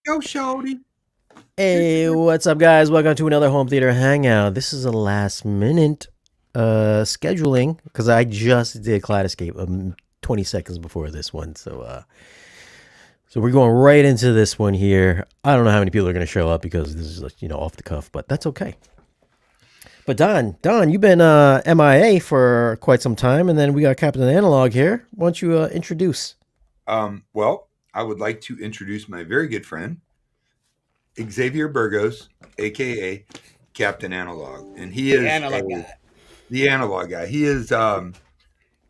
Go, Shorty. Hey, what's up, guys? Welcome to another home theater hangout. This is a last minute scheduling because I just did Kaleidoscape 20 seconds before this one. So we're going right into this one here. I don't know how many people are going to show up because this is off the cuff, but that's okay. But Don, you've been MIA for quite some time, and then we got Captain Analog here. Why don't you introduce? Well, I would like to introduce my very good friend, Xavier Burgos, aka Captain Analog, and he The is analog guy. the analog guy. He is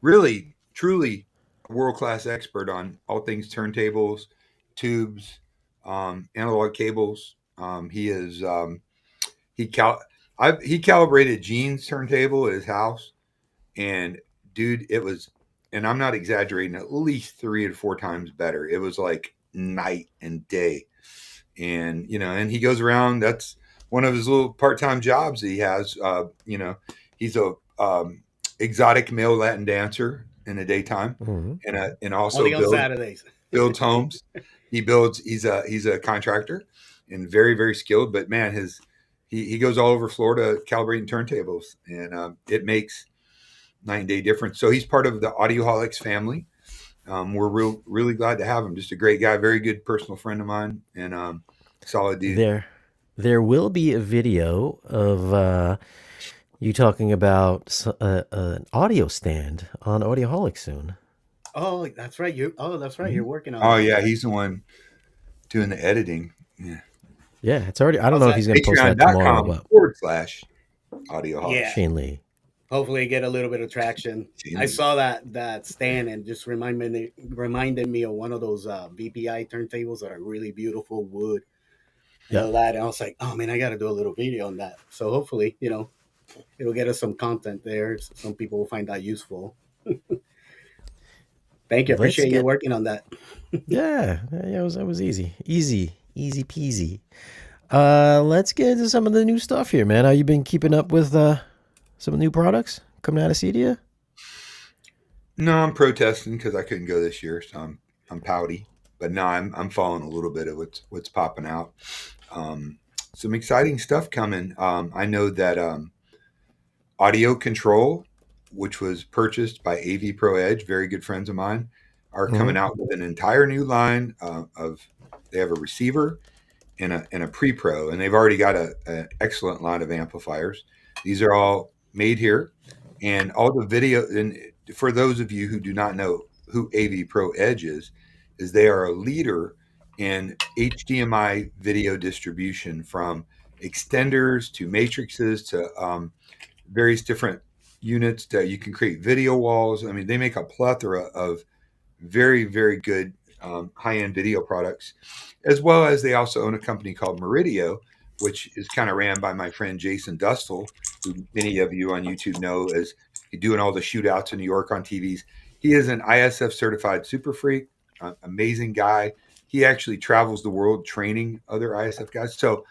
really, truly a world class expert on all things turntables, tubes, analog cables. He is he cal he calibrated Gene's turntable at his house, and dude, it was, and I'm not exaggerating, at least 3 to 4 times better. It was like night and day. And and he goes around. That's one of his little part-time jobs that he has. He's a exotic male Latin dancer in the daytime, Mm-hmm. and also Only on Saturdays. builds homes. He's a contractor and very very skilled. But man, he goes all over Florida calibrating turntables, and it makes night and day difference. So he's part of the Audioholics family. We're really glad to have him. Just a great guy, very good personal friend of mine, and solid dude. There will be a video of you talking about an audio stand on Audioholic soon. Oh, that's right. That's right. You're Mhm. working on Oh that. yeah, he's the one doing the editing. Yeah. Yeah, it's already. I don't How's know if that? he's going to post that tomorrow, Patreon.com but forward slash Audioholics. Yeah. Shane Lee. Hopefully, get a little bit of traction. I Really. saw that stand and just reminded me of one of those VPI turntables that are really beautiful wood and Yeah. all that. And I was like, oh man, I got to do a little video on that. So hopefully, it'll get us some content there. Some people will find that useful. Thank you. Let's Appreciate you get. working on that. Yeah. It was easy peasy. Let's get into some of the new stuff here, man. How you been keeping up with some of the new products coming out of CEDIA? No, I'm protesting because I couldn't go this year, so I'm pouty. But no, I'm following a little bit of what's popping out. Um, some exciting stuff coming. I know that Audio Control, which was purchased by AV Pro Edge, very good friends of mine, are coming Mm-hmm. out with an entire new line of. They have a receiver and a pre-pro, and they've already got an excellent line of amplifiers. These are all made here, and all the video. And for those of you who do not know who AV Pro Edge is they are a leader in HDMI video distribution, from extenders to matrices to various different units that you can create video walls. I mean, they make a plethora of very, very good high end video products, as well as they also own a company called Meridio, which is kind of ran by my friend Jason Dustle, who many of you on YouTube know as doing all the shootouts in New York on TVs. He is an ISF certified super freak, amazing guy. He actually travels the world training other ISF guys. So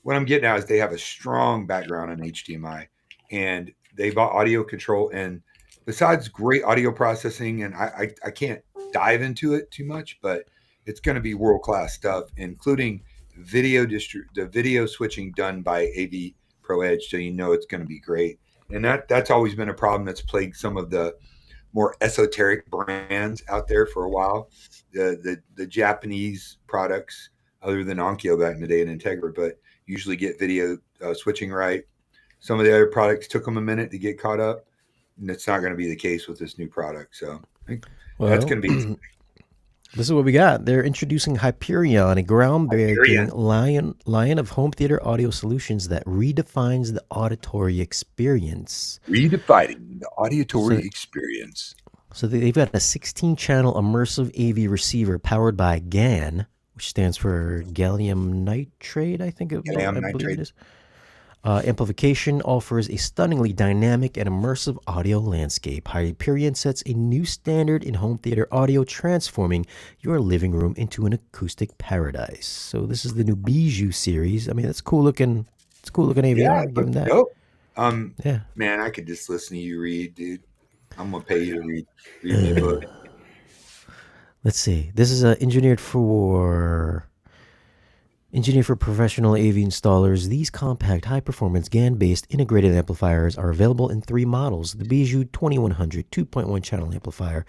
what I'm getting at is they have a strong background in HDMI, and they bought audio control. And besides great audio processing, and I can't dive into it too much, but it's going to be world class stuff, including the video switching done by AV Pro Edge. So it's going to be great. And that's always been a problem that's plagued some of the more esoteric brands out there for a while. The Japanese products, other than Onkyo back in the day and Integra, but usually get video switching right. Some of the other products took them a minute to get caught up, and it's not going to be the case with this new product. So I think that's Well, going to be this is what we got. They're introducing Hyperion, a groundbreaking Hyperion. line of home theater audio solutions that redefines the auditory experience. Redefining the auditory So, experience. so they've got a 16-channel immersive AV receiver powered by GaN, which stands for gallium nitride. Gallium I believe it nitrate. is. Amplification offers a stunningly dynamic and immersive audio landscape. Hyperion sets a new standard in home theater audio, transforming your living room into an acoustic paradise. So this is the new Bijou series. I mean, that's cool looking. It's cool looking Yeah, AVR. it Give looks them that. dope. Yeah. Man, I could just listen to you read, dude. I'm gonna pay you to read me a book. Let's see. This is engineered for Engineered for professional AV installers, these compact, high-performance GaN-based integrated amplifiers are available in three models: the Bijou 2100 2.1 channel amplifier,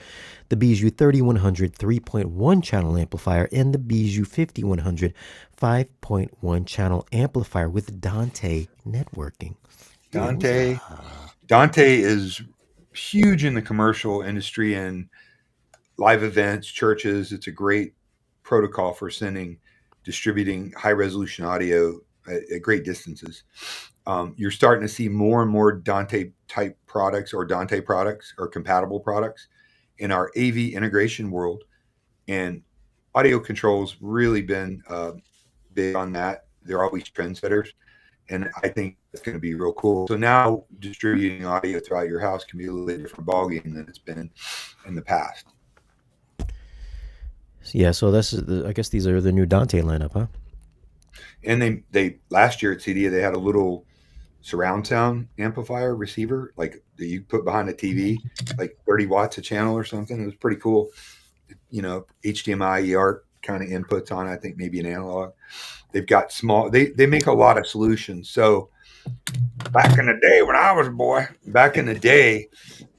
the Bijou 3100 3.1 channel amplifier, and the Bijou 5100 5.1 channel amplifier with Dante networking. Dante Dante is huge in the commercial industry and live events, churches. It's a great protocol for distributing high resolution audio at great distances. You're starting to see more and more Dante type products or Dante products or compatible products in our AV integration world. And audio control's really been big on that. They're always trendsetters. And I think it's going to be real cool. So now distributing audio throughout your house can be a little different ballgame than it's been in the past. Yeah, so I guess these are the new Dante lineup, huh? And they last year at CEDIA they had a little surround sound amplifier receiver like that you put behind a TV, like 30 watts a channel or something. It was pretty cool. HDMI, EARC kind of inputs on it. I think maybe an analog. They've got small. They make a lot of solutions. So back in the day when I was a boy,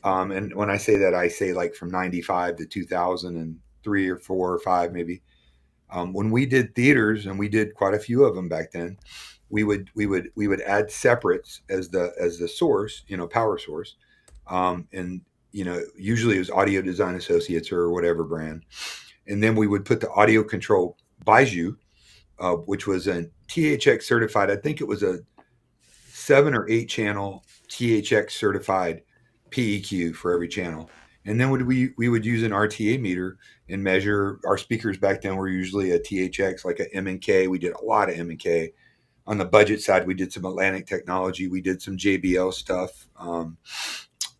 and when I say that, I say like from 95 to 2003 or 4 or 5 maybe. When we did theaters, and we did quite a few of them back then, we would add separates as the source, power source, and usually it was Audio Design Associates or whatever brand, and then we would put the audio control Bijou, which was a THX certified. I think it was a 7 or 8 channel THX certified PEQ for every channel. And then we would use an RTA meter and measure our speakers. Back then were usually a THX, like a M&K. We did a lot of M&K. On the budget side, we did some Atlantic Technology. We did some JBL stuff.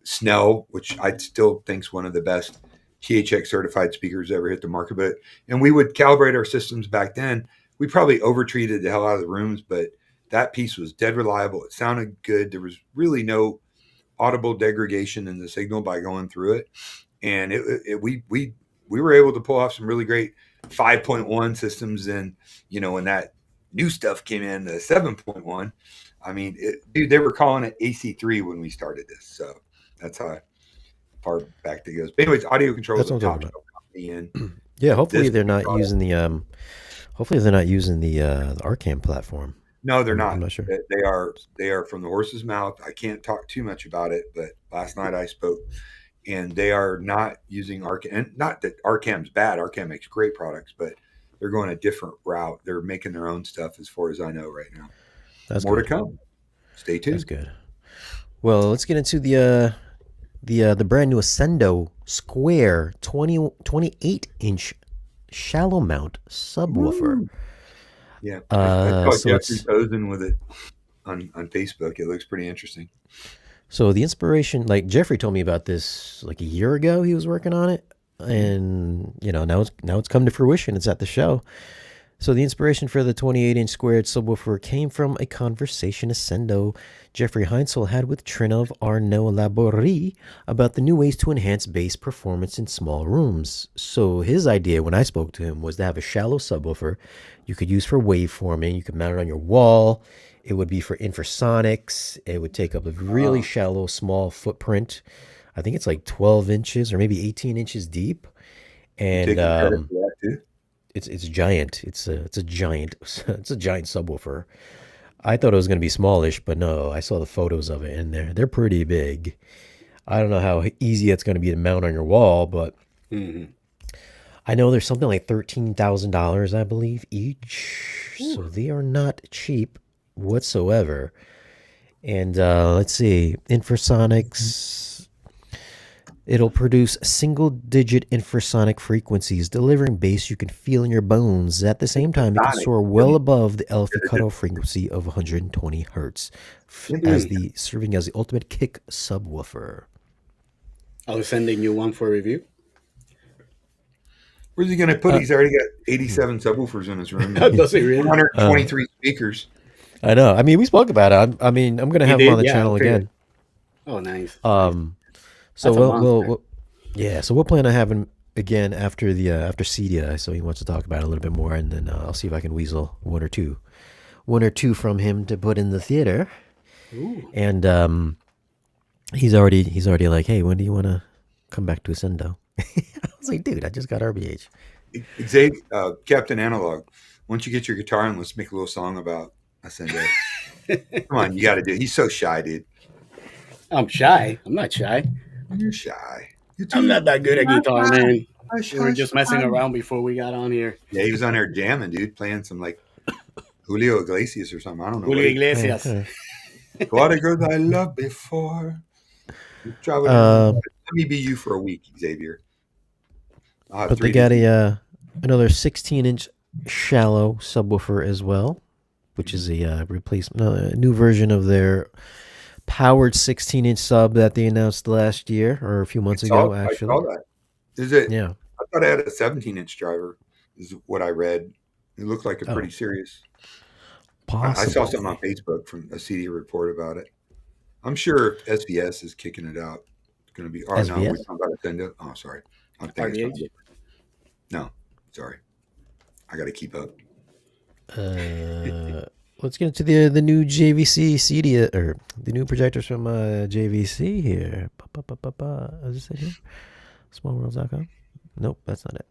Snell, which I still think is one of the best THX certified speakers ever hit the market. And we would calibrate our systems back then. We probably overtreated the hell out of the rooms, but that piece was dead reliable. It sounded good. There was really no audible degradation in the signal by going through it. And we were able to pull off some really great 5.1 systems. And, when that new stuff came in, the 7.1, I mean, dude, they were calling it AC3 when we started this. So that's how far back it goes. But anyways, audio control is a top shelf company. And yeah, hopefully they're not using the Arcam platform. No, they're not. I'm not sure. They are from the horse's mouth. I can't talk too much about it, but last night I spoke, and they are not using Arcam. And not that Arcam's bad. Arcam makes great products, but they're going a different route. They're making their own stuff, as far as I know right now. That's more good. to come. Stay tuned. That's good. Well, let's get into the brand new Ascendo Square 28-inch shallow mount subwoofer. Woo. Yeah, I saw Jeffrey posing with it on Facebook. It looks pretty interesting. So the inspiration, like Jeffrey told me about this like a year ago. He was working on it, and now it's come to fruition. It's at the show. So the inspiration for the 28-inch squared subwoofer came from a conversation Ascendo Jeffrey Heinzel had with Trinov Arnaud Laborie about the new ways to enhance bass performance in small rooms. So his idea when I spoke to him was to have a shallow subwoofer you could use for waveforming. You could mount it on your wall. It would be for infrasonics. It would take up a really shallow, small footprint. I think it's like 12 inches or maybe 18 inches deep. And it's giant. It's a giant subwoofer. I thought it was going to be smallish, but no, I saw the photos of it, and they're pretty big. I don't know how easy it's going to be to mount on your wall, but I know there's something like $13,000, I believe, each. Ooh. So they are not cheap whatsoever. And let's see, infrasonics. It'll produce single-digit infrasonic frequencies, delivering bass you can feel in your bones. At the same time, it can soar well above the LFE cutoff frequency of 120 hertz, serving as the ultimate kick subwoofer. I'll be sending you one for review. Where's he going to put it? He's already got 87 subwoofers in his room. Does he really? 123 speakers. I know. I mean, we spoke about it. I mean, I'm going to have him on the channel again. Oh, nice. So we'll plan on having again after the after CEDIA, so he wants to talk about it a little bit more, and then I'll see if I can weasel one or two from him to put in the theater. Ooh. And he's already like, hey, when do you want to come back to Ascendo? I was like, dude, I just got RBH. Xavier, Captain Analog, once you get your guitar and let's make a little song about Ascendo. Come on, you got to do it. He's so shy, dude. I'm shy. I'm not shy. You're shy. I'm not that good at guitar, man. Hush, We were hush, just messing hush. around before we got on here. Yeah, he was on there jamming, dude, playing some like Julio Iglesias or something. I don't know. Julio What Iglesias. a lot of girls I loved before. Traveling. Um, Let me be you for a week, Xavier. I'll have but they 3 got days. another 16-inch shallow subwoofer as well, which is a replacement, a new version of their powered 16-inch sub that they announced last year or a few months ago, I actually. saw that. Is it? Yeah, I thought I had a 17-inch driver. Is what I read. It looked like a pretty serious. I saw possibly. something on Facebook from a CEDIA report about it. I'm sure SVS is kicking it out. It's going to be. Oh no, we're SVS. talking about Ascendo. Oh, sorry. I'm thinking it's RBH. something. No, sorry. I got to keep up. Let's get into the new JVC CEDIA or the new projectors from JVC here. Is this it here? Smallworlds.com. Nope, that's not it.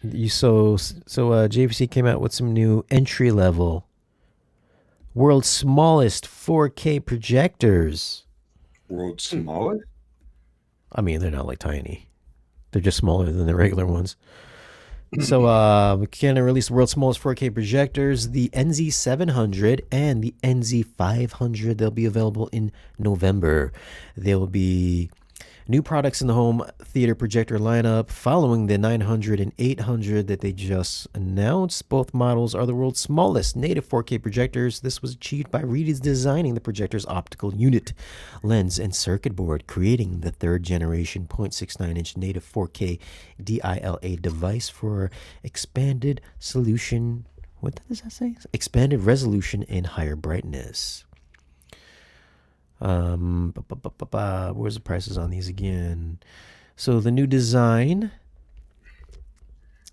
JVC came out with some new entry level, world's smallest 4K projectors. World's smallest. I mean, they're not like tiny; they're just smaller than the regular ones. So, Canon released the world's smallest 4K projectors, the NZ700 and the NZ500. They'll be available in November. There will be new products in the home theater projector lineup following the 900 and 800 that they just announced. Both models are the world's smallest native 4K projectors. This was achieved by redesigning the projector's optical unit, lens, and circuit board, creating the third generation 0.69-inch native 4K DILA device for expanded solution. What does that say? Expanded resolution and higher brightness. Where's the prices on these again? So the new design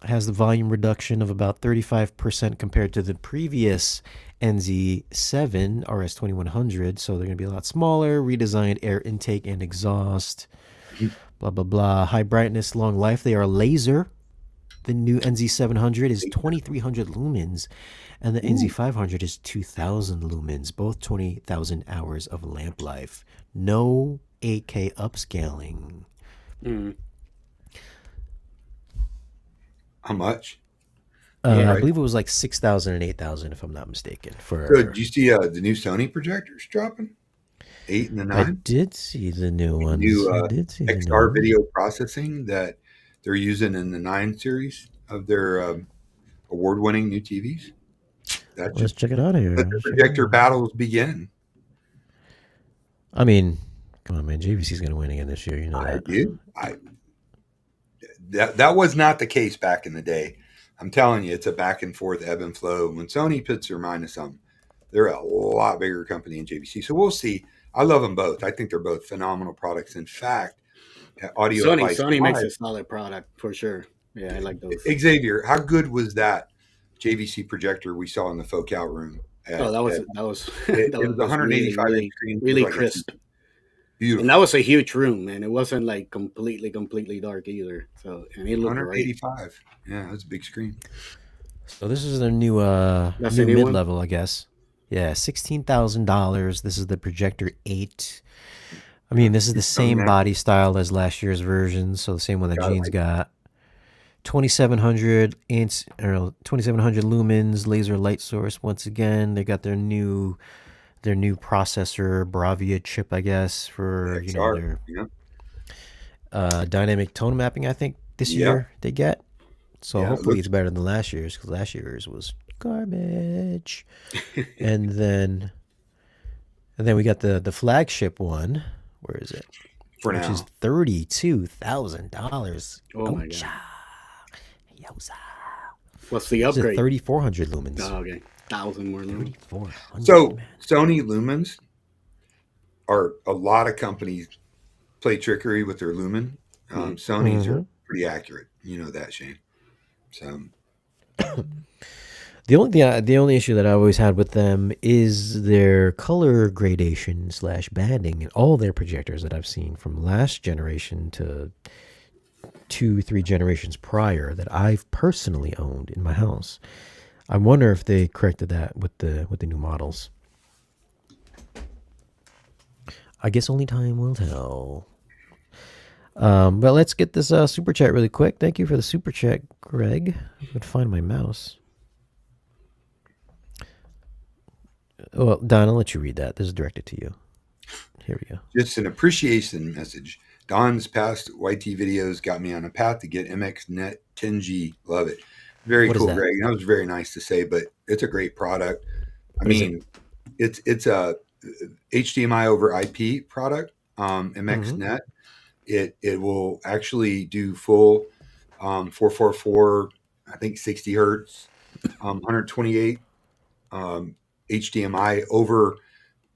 has the volume reduction of about 35% compared to the previous NZ7 RS2100. So they're going to be a lot smaller, redesigned air intake and exhaust, blah, blah, blah. High brightness, long life. They are laser. The new NZ700 is 2300 lumens, and the NZ500 is 2000 lumens, both 20,000 hours of lamp life. No 8K upscaling. How much? I believe it was like 6,000 and 8,000, if I'm not mistaken. So, did you see the new Sony projectors dropping? 8 and the 9. I did see the new ones. New I did see the new XR ones. video processing that they're using in the 9 series of their award-winning new TVs. That's Let's check it out here. let the projector battles begin. I mean, come on, man. JVC's going to win again this year. You know I that. did. That was not the case back in the day. I'm telling you, it's a back and forth ebb and flow. When Sony puts their mind to something, they're a lot bigger company than JVC. So we'll see. I love them both. I think they're both phenomenal products. In fact, Audio Sony makes a solid product for sure. Yeah, I like those. Xavier, how good was that JVC projector we saw in the Focal room? That was it that was was 185 really, inch screen, really like crisp. Beautiful. And that was a huge room, man. It wasn't like completely dark either. So, and it looked great. 185. Yeah, that's a big screen. So this is their new That's new the new mid one? level, I guess. Yeah, $16,000. This is the Projector 8. I mean, this is the same body style as last year's version, so the same one that Gene's got. 2700 inch or 2700 lumens laser light source. Once again, they got their new processor Bravia chip, I guess, for XR, their dynamic tone mapping. I think this year they get. So hopefully it's better than last year's, because last year's was garbage. and then we got the flagship one. Where is it? For Which now. is $32,000. Oh my god! Yowza. What's the It's upgrade? 3,400 lumens. Oh, okay, 1,000 more lumens. 3,400. So man. Sony lumens are a lot of companies play trickery with their lumen. Sony's are pretty accurate. You know that, Shane. So The only issue that I always had with them is their color gradation slash banding in all their projectors that I've seen from last generation to 2, 3 generations prior that I've personally owned in my house. I wonder if they corrected that with the new models. I guess only time will tell. But let's get this super chat really quick. Thank you for the super chat, Greg. I'm gonna find my mouse. Well, Don, I'll let you read that. This is directed to you. Here we go. just an appreciation message. Don's past YT videos got me on a path to get MXNet 10G. Love it. Very What is cool, that? Greg. That was very nice to say, but it's a great product. I What is it? mean, it's a HDMI over IP product, MXNet. It will actually do full 444, I think 60 hertz, 128 HDMI over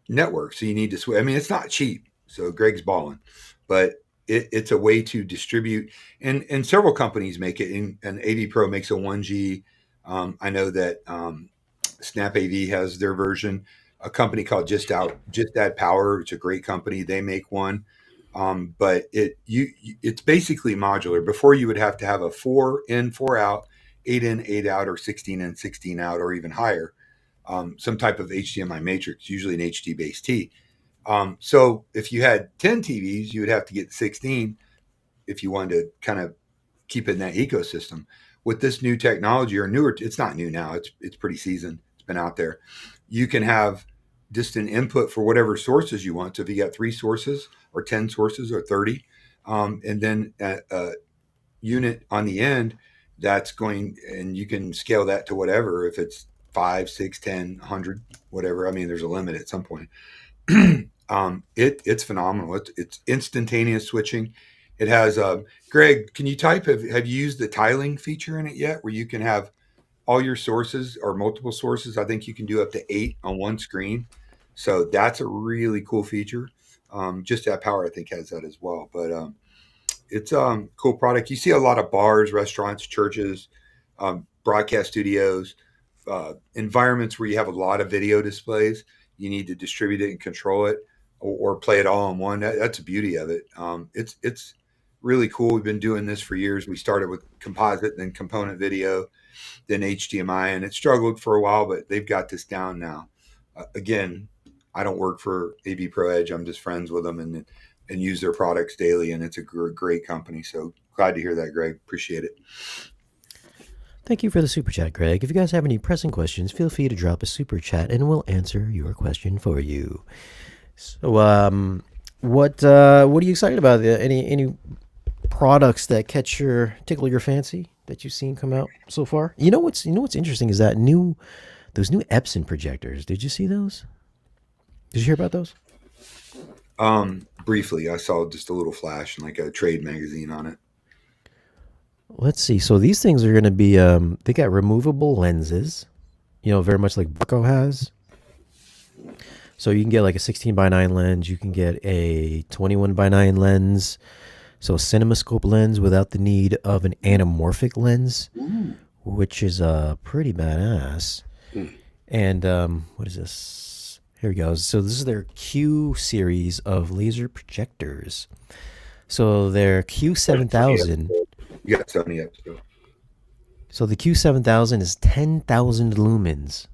network. So you need to switch. I mean, it's not cheap. So Greg's balling, but it's a way to distribute. And several companies make it. And AV Pro makes a 1G. I know that Snap AV has their version. A company called Just Add Power. It's a great company. They make one. But it's basically modular. Before you would have to have a 4 in, 4 out, 8 in, 8 out, or 16 in, 16 out, or even higher. Some type of HDMI matrix, usually an HD base T. So if you had 10 TVs, you would have to get 16 if you wanted to kind of keep it in that ecosystem. With this new technology or newer, it's not new now. It's pretty seasoned. It's been out there. You can have just an input for whatever sources you want. So if you got 3 sources or 10 sources or 30, and then a unit on the end that's going, and you can scale that to whatever, if it's 5, 6, 10, 100, whatever. I mean, there's a limit at some point. It's phenomenal. It's instantaneous switching. It has Greg, can you type? Have you used the tiling feature in it yet, where you can have all your sources or multiple sources? I think you can do up to 8 on one screen. So that's a really cool feature. Just That Power, I think, has that as well. But it's a cool product. You see a lot of bars, restaurants, churches, broadcast studios, environments where you have a lot of video displays. You need to distribute it and control it, or play it all in one. That's the beauty of it. It's really cool. We've been doing this for years. We started with composite, then component video, then HDMI, and it struggled for a while, but they've got this down now. Again, I don't work for AV Pro Edge. I'm just friends with them and use their products daily, and it's a great company. So glad to hear that, Greg. Appreciate it. Thank you for the super chat, Greg. If you guys have any pressing questions, feel free to drop a super chat and we'll answer your question for you. So, what are you excited about? Any products that tickle your fancy that you've seen come out so far? You know what's interesting is those new Epson projectors. Did you see those? Did you hear about those? Briefly, I saw just a little flash and like a trade magazine on it. Let's see. So these things are going to be, they got removable lenses, very much like Bucco has. So you can get like a 16:9 lens. You can get a 21:9 lens. So a CinemaScope lens without the need of an anamorphic lens, which is pretty badass. And what is this? Here we go. So this is their Q series of laser projectors. So their Q7000. You got Sony up still. So the Q7000 is 10,000 lumens.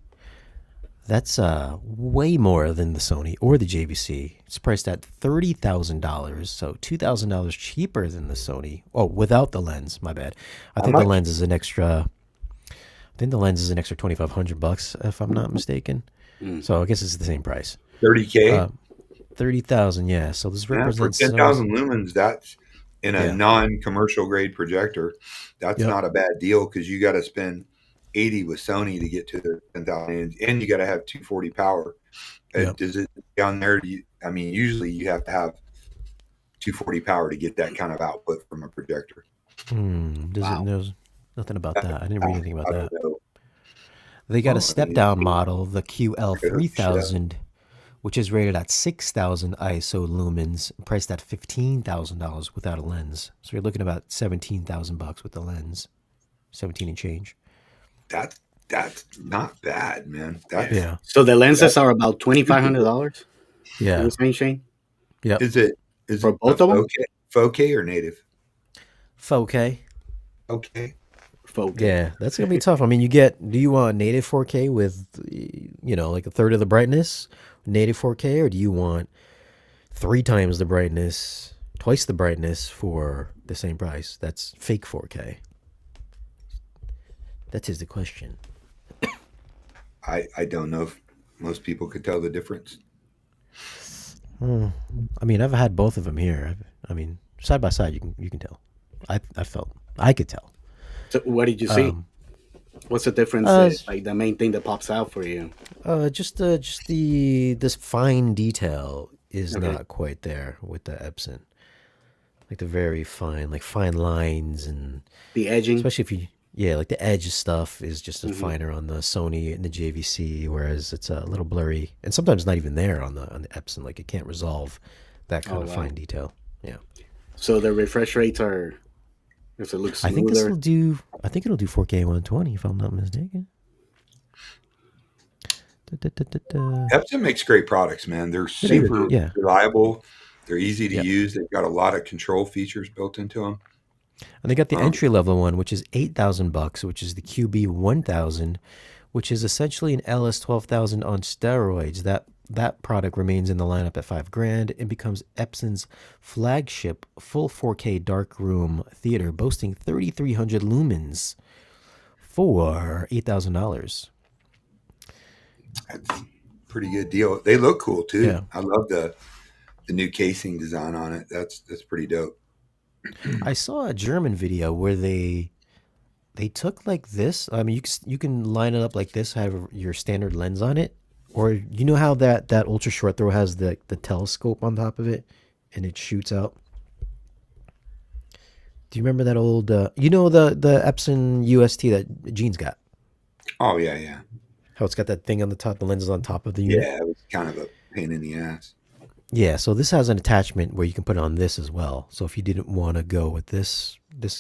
That's way more than the Sony or the JVC. It's priced at $30,000, so $2,000 cheaper than the Sony. Oh, without the lens. My bad. I think the lens is an extra. I think the lens is an extra $2,500, if I'm not mistaken. So I guess it's the same price. $30K. 30,000. Yeah. So this represents for 10,000 lumens. That's in a non-commercial grade projector. That's not a bad deal, because you got to spend 80 with Sony to get to the 10,000, and you got to have 240 power. Does it down there? Usually you have to have 240 power to get that kind of output from a projector. There's nothing about that. I didn't read anything about that. Know. They got a step down model, the QL3000, which is rated at 6,000 ISO lumens, priced at $15,000 without a lens. So you're looking about $17,000 with the lens, 17 and change. That's not bad, man. Yeah. So the lenses are about $2,500. Yeah. You were saying, Shane? Yep. Is it For both of them? 4K or native? 4K. Okay. Focus. Yeah, that's gonna be tough. I mean, do you want native 4K with, like a third of the brightness, native 4K, or do you want 3 times the brightness, twice the brightness for the same price? That's fake 4K. That is the question. I don't know if most people could tell the difference. I mean, I've had both of them here. I mean, side by side, you can tell. I could tell. So what did you see? What's the difference? Like the main thing that pops out for you? Just this fine detail is not quite there with the Epson. Like the very fine, like fine lines and The edging. especially like the edge stuff is just finer on the Sony and the JVC, whereas it's a little blurry and sometimes not even there on the Epson. Like it can't resolve that kind of fine detail. Yeah. So the refresh rates are. If it looks smoother. I think it'll do 4K 120 if I'm not mistaken. Epson makes great products, man. They're super reliable. They're easy to use. They've got a lot of control features built into them. And they got the entry level one, which is $8,000, which is the QB 1000, which is essentially an LS 12,000 on steroids. That product remains in the lineup at $5,000 and becomes Epson's flagship full 4K darkroom theater, boasting 3,300 lumens for $8,000. That's a pretty good deal. They look cool too. Yeah. I love the new casing design on it. That's pretty dope. I saw a German video where they took like this. I mean, you can line it up like this, have your standard lens on it. Or you know how that ultra short throw has the telescope on top of it and it shoots out? Do you remember that old the Epson UST that Gene's got? Oh yeah. How it's got that thing on the top, the lens is on top of the unit? Yeah, it was kind of a pain in the ass. Yeah, so this has an attachment where you can put it on this as well. So if you didn't want to go with this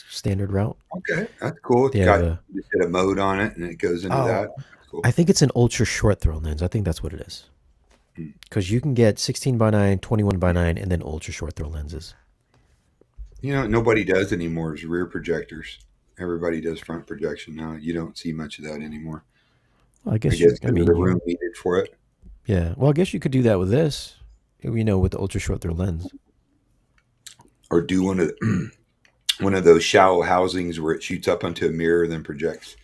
standard route. Okay, that's cool. It's got you just hit a mode on it and it goes into that. Cool. I think it's an ultra short throw lens. I think that's what it is. Because you can get 16:9, 21:9, and then ultra short throw lenses. You know, nobody does anymore is rear projectors. Everybody does front projection now. You don't see much of that anymore. Well, I guess the room needed for it. Yeah. Well, I guess you could do that with this. With the ultra short throw lens. Or do one of those shallow housings where it shoots up onto a mirror and then projects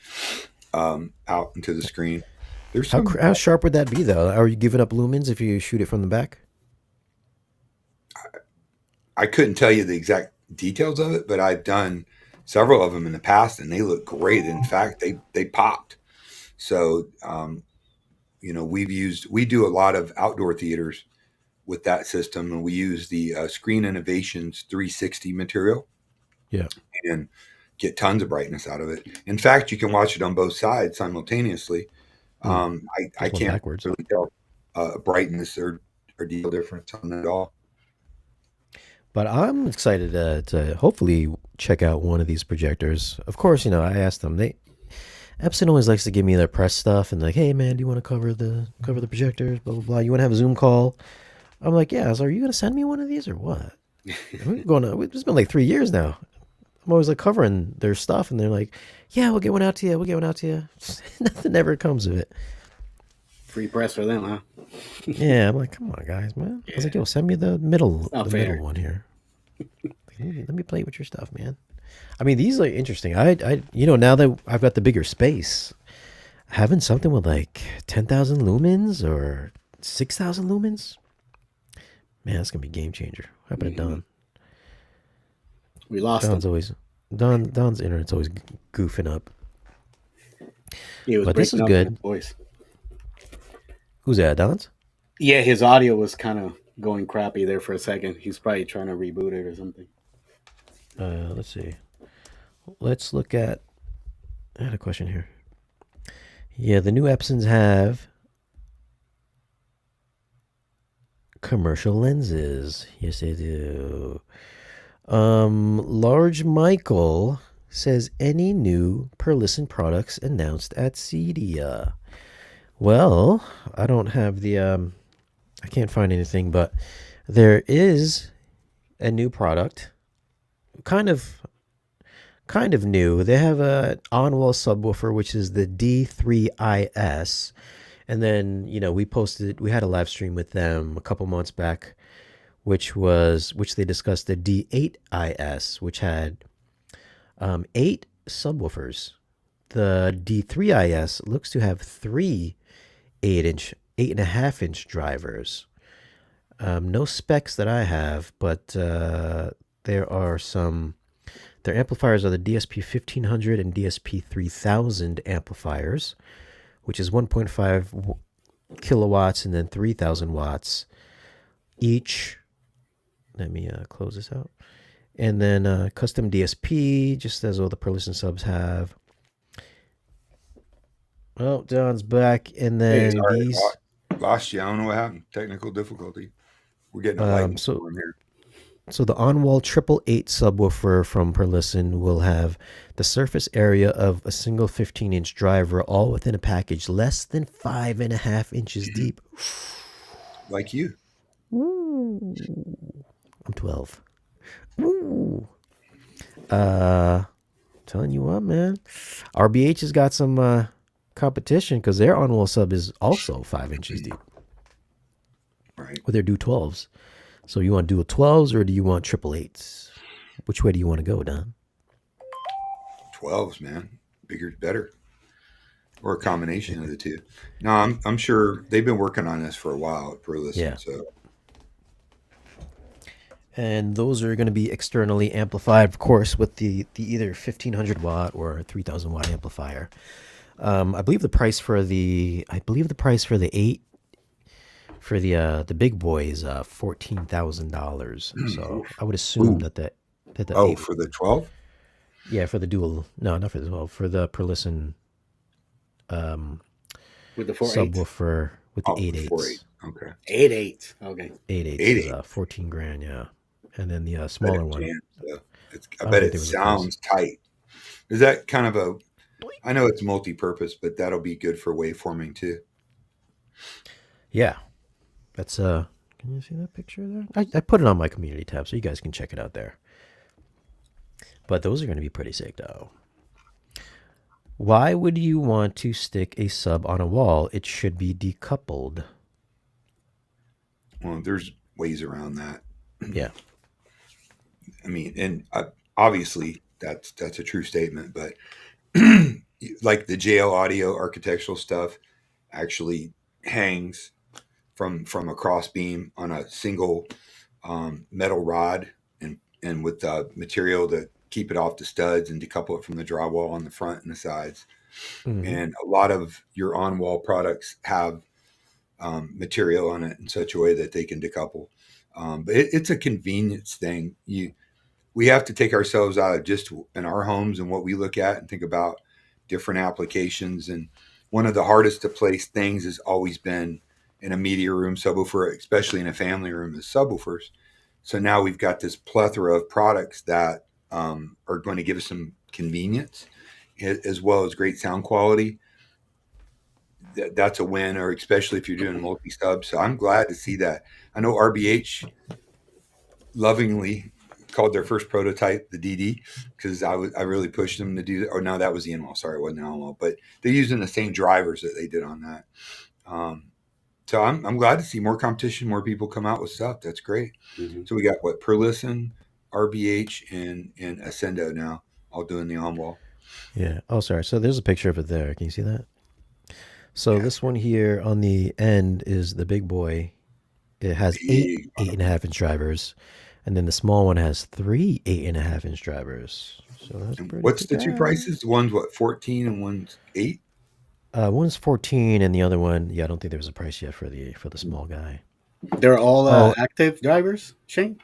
out into the screen. How sharp would that be, though? Are you giving up lumens if you shoot it from the back? I couldn't tell you the exact details of it, but I've done several of them in the past, and they look great. In fact, they popped. So, we do a lot of outdoor theaters with that system, and we use the Screen Innovations 360 material. Yeah, and get tons of brightness out of it. In fact, you can watch it on both sides simultaneously. I can't really tell brightness or deal difference on that at all. But I'm excited to hopefully check out one of these projectors. Of course, I asked them. Epson always likes to give me their press stuff and like, hey man, do you want to cover the projectors? Blah blah blah. You want to have a Zoom call? I'm like, yeah. So are you gonna send me one of these or what? It's been like 3 years now. I'm always like covering their stuff, and they're like, "Yeah, we'll get one out to you. We'll get one out to you." Nothing ever comes of it. Free press for them, huh? Yeah, I'm like, come on, guys, man. Yeah. I was like, yo, send me the middle one here. Let me play with your stuff, man. I mean, these are interesting. I now that I've got the bigger space, having something with like 10,000 lumens or 6,000 lumens, man, that's gonna be a game changer. What happened to Don? We lost Don's internet's always goofing up. But this is good. Voice. Who's that, Don's? Yeah, his audio was kind of going crappy there for a second. He's probably trying to reboot it or something. Let's see. Let's look at. I had a question here. Yeah, the new Epsons have Commercial lenses. Yes, they do. Large Michael says any new Perlison products announced at CEDIA. Well, I don't have the I can't find anything, but there is a new product. Kind of new. They have a on-wall subwoofer which is the D3IS. And then, we had a live stream with them a couple months back which they discussed the D8IS, which had 8 subwoofers. The D3IS looks to have 3 8.5 inch drivers. No specs that I have, but there are some. Their amplifiers are the DSP 1500 and DSP 3000 amplifiers, which is 1.5 kilowatts and then 3000 watts each. Let me close this out. And then custom DSP, just as all the Perlison subs have. Oh, John's back. And then Sorry, these. lost you. I don't know what happened. Technical difficulty. We're getting a lightning storm here. So the on-wall 888 subwoofer from Perlison will have the surface area of a single 15-inch driver, all within a package less than 5.5 inches deep. Like you. Ooh. I'm 12. Ooh. Telling you what, man. RBH has got some competition because their on-wall sub is also 5 inches deep. Right. With their do 12s. So you want dual 12s or do you want 888s? Which way do you want to go, Don? 12s, man. Bigger's better. Or a combination of the two. No, I'm sure they've been working on this for a while at Perlison. Yeah. So. And those are going to be externally amplified, of course, with the either 1500 watt or 3000 watt amplifier. I believe the price for the 8 for the big boy is $14,000. So I would assume that the 8, for the 12? Yeah, for the dual. No, not for the 12. For the Perlison with the 4 subwoofer with the 8.8s. Okay. 8.8. Okay. 8.8 is $14,000. Yeah, and then the smaller one. I bet it sounds tight. Is that kind of a? I know it's multi-purpose, but that'll be good for waveforming too. Yeah, that's Can you see that picture there? I put it on my community tab, so you guys can check it out there. But those are going to be pretty sick, though. Why would you want to stick a sub on a wall? It should be decoupled. Well, there's ways around that. Yeah. I mean, and obviously that's a true statement, but like the JL Audio architectural stuff actually hangs from a cross beam on a single metal rod and with material to keep it off the studs and decouple it from the drywall on the front and the sides. Mm-hmm. And a lot of your on-wall products have material on it in such a way that they can decouple. But it's a convenience thing. We have to take ourselves out of just in our homes and what we look at and think about different applications. And one of the hardest to place things has always been in a media room subwoofer, especially in a family room, is subwoofers. So now we've got this plethora of products that are going to give us some convenience as well as great sound quality. That's a win, or especially if you're doing multi-sub. So I'm glad to see that. I know RBH lovingly called their first prototype the DD because I really pushed them to do that. Or no, that was the in-wall. Sorry, it wasn't the on-wall. But they're using the same drivers that they did on that. So I'm glad to see more competition, more people come out with stuff. That's great. Mm-hmm. So we got Perlison, RBH, and Ascendo now all doing the on-wall. Yeah. Oh, sorry. So there's a picture of it there. Can you see that? So this one here on the end is the big boy. It has 8 8.5-inch drivers, and then the small one has 3 8.5-inch drivers. So that's pretty. What's the two prices? One's 14 and one's 8. One's 14, and the other one, I don't think there was a price yet for the small guy. They're all active drivers, Shane,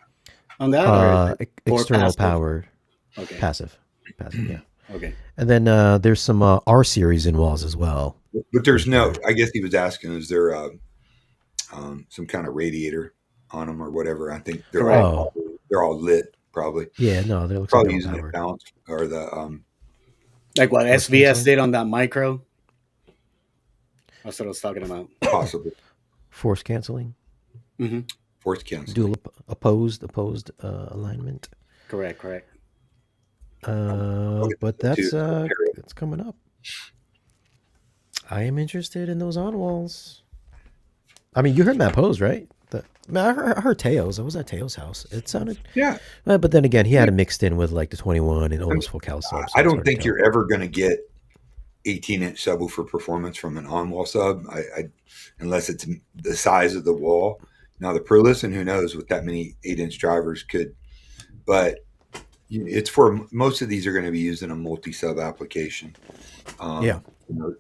on that. External passive? Powered. Okay. Passive, yeah. Okay. And then there's some R series in walls as well. But there's no. I guess he was asking, is there some kind of radiator on them or whatever. I think Correct. they're all lit probably. Yeah, no, they looks like Probably they're all using the powered. balance or the Like what Force SVS canceling? did on that micro. That's what I was talking about. possibly Force canceling. Hmm. force canceling. Dual opposed alignment. Correct. Correct. I'll get But those too. that's coming up. I am interested in those on walls. I mean, you heard Matt Pose, right? I heard Teo's. I was at Teo's house. It sounded, Yeah, but then again, he had it mixed in with like the 21 and I, almost mean, full cal sub. So I it's don't hard to think tell. you're ever going to get 18-inch subwoofer performance from an on-wall sub. Unless it's the size of the wall. Now the Pro Listen, who knows, with that many 8-inch drivers could, but it's for most of these are going to be used in a multi-sub application. Yeah.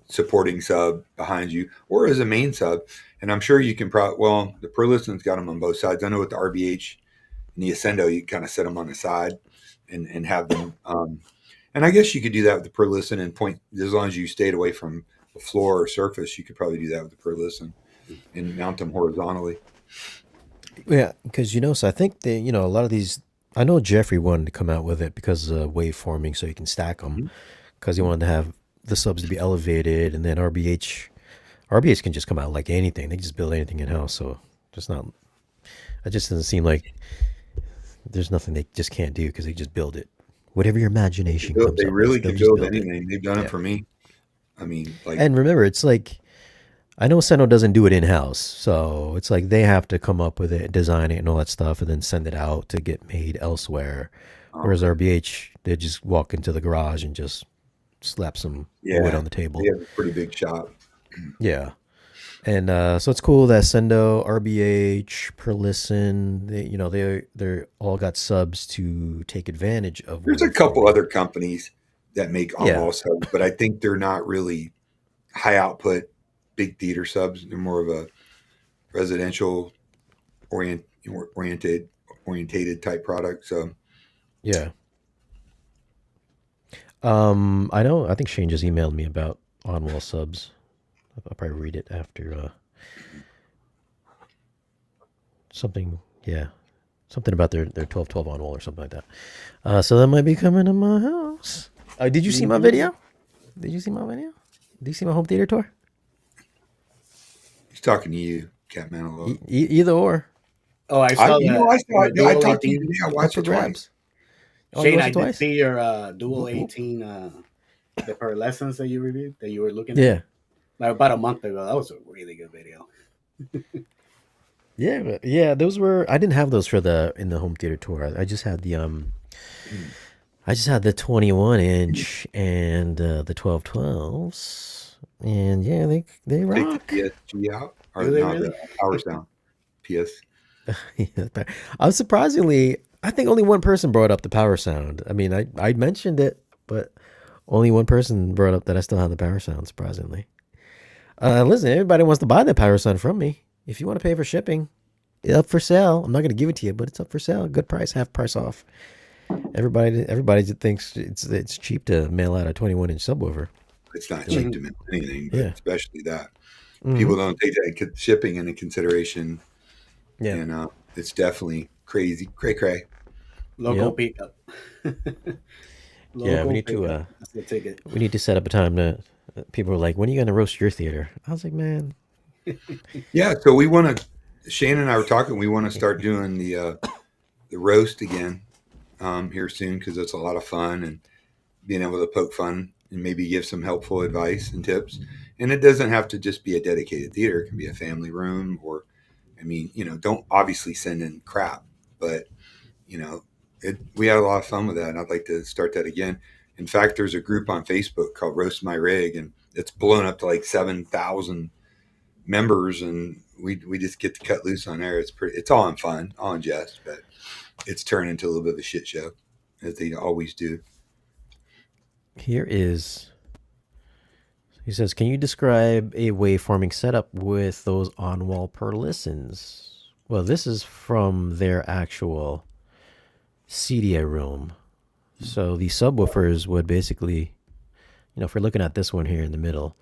Supporting sub behind you or as a main sub. And I'm sure you can well, the Pro Listen's got them on both sides. I know with the RBH and the Ascendo, you kind of set them on the side and have them. And I guess you could do that with the Pro Listen and point, as long as you stayed away from the floor or surface, you could probably do that with the Pro Listen and mount them horizontally. Yeah, because so I think a lot of these. I know Jeffrey wanted to come out with it because of waveforming, so you can stack them. Because he wanted to have the subs to be elevated, and then RBH can just come out like anything. They can just build anything in house. So just not. It just doesn't seem like there's nothing they just can't do because they just build it. Whatever your imagination comes They up really with, they'll can just build build it. anything. They've done it for me. I mean, like, And remember, it's like I know Seno doesn't do it in house, so it's like they have to come up with it, design it, and all that stuff, and then send it out to get made elsewhere. Whereas RBH, they just walk into the garage and just slap some wood on the table. they have a pretty big shop. Yeah. And so it's cool that Sendo, RBH, Perlisten, they're all got subs to take advantage of. There's a couple other companies that make on-wall subs, but I think they're not really high output, big theater subs. They're more of a residential orientated type product. So yeah. I think Shane just emailed me about on-wall subs. I'll probably read it after something about their 1212 on wall or something like that. So that might be coming to my house. Did you see my video? Did you see my home theater tour? he's talking to you, Catman. Either or. Oh, I saw that. I talked to you today. I watched it twice. Shane, I did see your dual 18 the per lessons that you reviewed that you were looking at. Yeah. Like about a month ago. That was a really good video. Yeah, those were. I didn't have those in the home theater tour. I just had the 21-inch and the 1212s, and yeah, they rock. Take the PSG out or Do they not really? the power sound. PS. I was surprisingly. I think only one person brought up the power sound. I mean, I mentioned it, but only one person brought up that I still have the power sound. Surprisingly. Listen, everybody wants to buy the power sound from me. If you want to pay for shipping, it's up for sale. I'm not going to give it to you, but it's up for sale. Good price, half price off. Everybody thinks it's cheap to mail out a 21-inch subwoofer. It's not cheap to mail anything, but Yeah. especially that. People don't take that shipping into consideration. Yeah. And it's definitely crazy. Cray. Local pickup. Yeah, we need to. That's the ticket. We need to set up a time to. People are like, "When are you going to roast your theater?" I was like, "Man." Yeah, so we want to. Shane and I were talking. We want to start doing the roast again here soon because it's a lot of fun and being able to poke fun and maybe give some helpful advice and tips. And it doesn't have to just be a dedicated theater. It can be a family room or, I mean, don't obviously send in crap, but we had a lot of fun with that, and I'd like to start that again. In fact, there's a group on Facebook called Roast My Rig, and it's blown up to like 7,000 members, and we just get to cut loose on there. It's all in fun, all in jest, but it's turned into a little bit of a shit show, as they always do. Here is. He says, "Can you describe a waveforming setup with those on-wall Perlistens?" Well, this is from their actual CEDIA room. So the subwoofers would basically, if we're looking at this one here in the middle,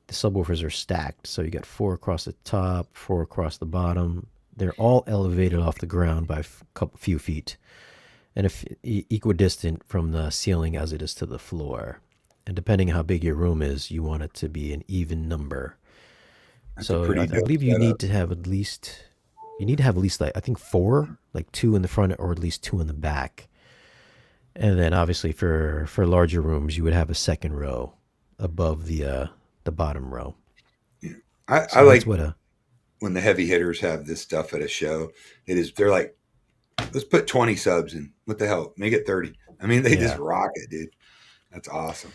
the subwoofers are stacked. So you got 4 across the top, 4 across the bottom. They're all elevated off the ground by a couple few feet, and equidistant from the ceiling as it is to the floor. And depending how big your room is, you want it to be an even number. That's a So pretty I dope believe setup. you need to have at least like I think four, like two in the front or at least two in the back. And then obviously for larger rooms, you would have a second row above the bottom row. Yeah. I So that's like what a when the heavy hitters have this stuff at a show. They're like, let's put 20 subs in. What the hell? Make it 30. I mean, they just yeah. rock it, dude. That's awesome.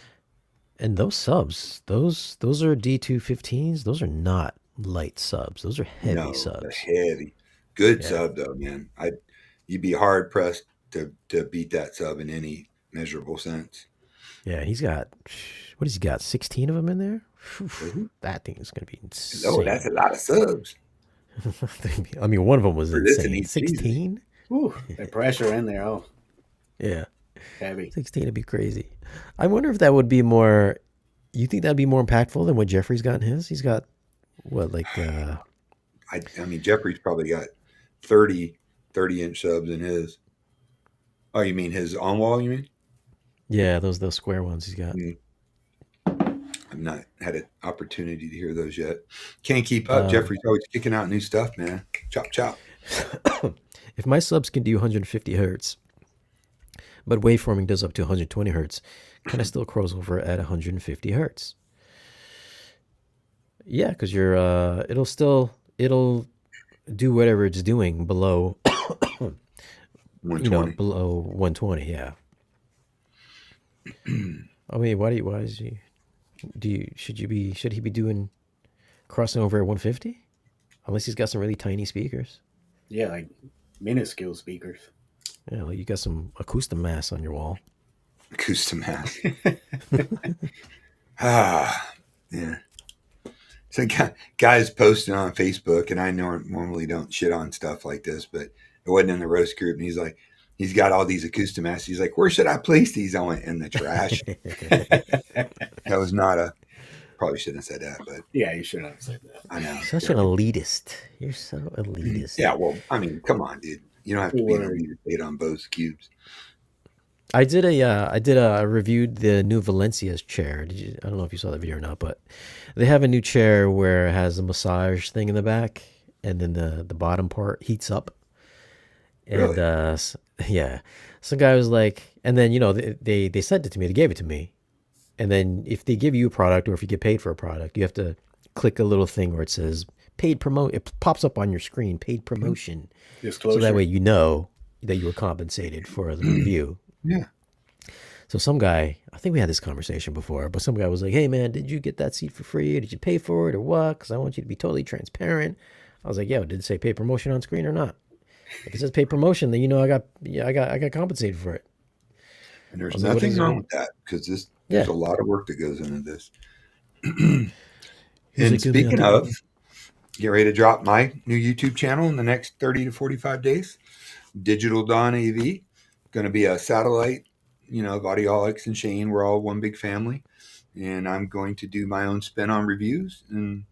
And those subs, those are D215s. Those are not light subs. Those are heavy No, they're subs. heavy. Good Yeah. sub though, man. You'd be hard pressed to beat that sub in any measurable sense. Yeah, he's got what has he got? 16 of them in there. Whew, Mhm. that thing is going to be No, that's a insane. lot of subs I mean, one of them was for this in insane. each season. 16? Whew, the pressure in there. Oh, Yeah, heavy. 16 would be crazy. I wonder if that would be more. You think that'd be more impactful than what Jeffrey's got in his? He's got what like I mean, Jeffrey's probably got 30 inch subs in his. Oh, you mean his on wall? You mean? yeah, those square ones he's got. Mm, I've not had an opportunity to hear those yet. Can't keep up. Um, Jeffrey's always kicking out new stuff, man. Chop chop. if my subs can do 150 hertz, but waveforming does up to 120 hertz, can I still cross over at 150 hertz? Yeah, because it'll do whatever it's doing below, 120. below 120. Yeah. I mean, why is he? Should he be doing crossing over at 150? Unless he's got some really tiny speakers. Yeah, like minuscule speakers. Yeah, like you got some acoustic mass on your wall. Custom house. Ah, yeah. So guys posting on Facebook, and I normally don't shit on stuff like this, but it wasn't in the roast group, and he's like, he's got all these acoustic masks. He's like, where should I place these? I went in the trash. That was not a. Probably shouldn't have said that, but Yeah, you should have said that. I know. Such an elitist. You're so elitist. Yeah, well, I mean, come on, dude. You don't have to be an Word. elite state on both cubes. I reviewed the new Valencia's chair. I don't know if you saw that video or not, but they have a new chair where it has a massage thing in the back, and then the bottom part heats up. And Really? yeah, some guy was like, and then they sent it to me. They gave it to me, and then if they give you a product or if you get paid for a product, you have to click a little thing where it says paid promote. It pops up on your screen, paid promotion, so that Disclosure. way you know that you were compensated for the review. Yeah. So some guy, I think we had this conversation before, but some guy was like, "Hey man, did you get that seat for free? Or did you pay for it or what? Because I want you to be totally transparent." I was like, "Yeah, did it say pay promotion on screen or not? If it says pay promotion, then I got compensated for it." And I there's was like, "What nothing is wrong it?" with that because there's Yeah, a lot of work that goes into this. he's And like, "Yeah, speaking of, get ready to drop my new YouTube channel in the next 30 to 45 days. Digital Dawn AV, going to be a satellite, of Audiolics and Shane. We're all one big family. And I'm going to do my own spin on reviews and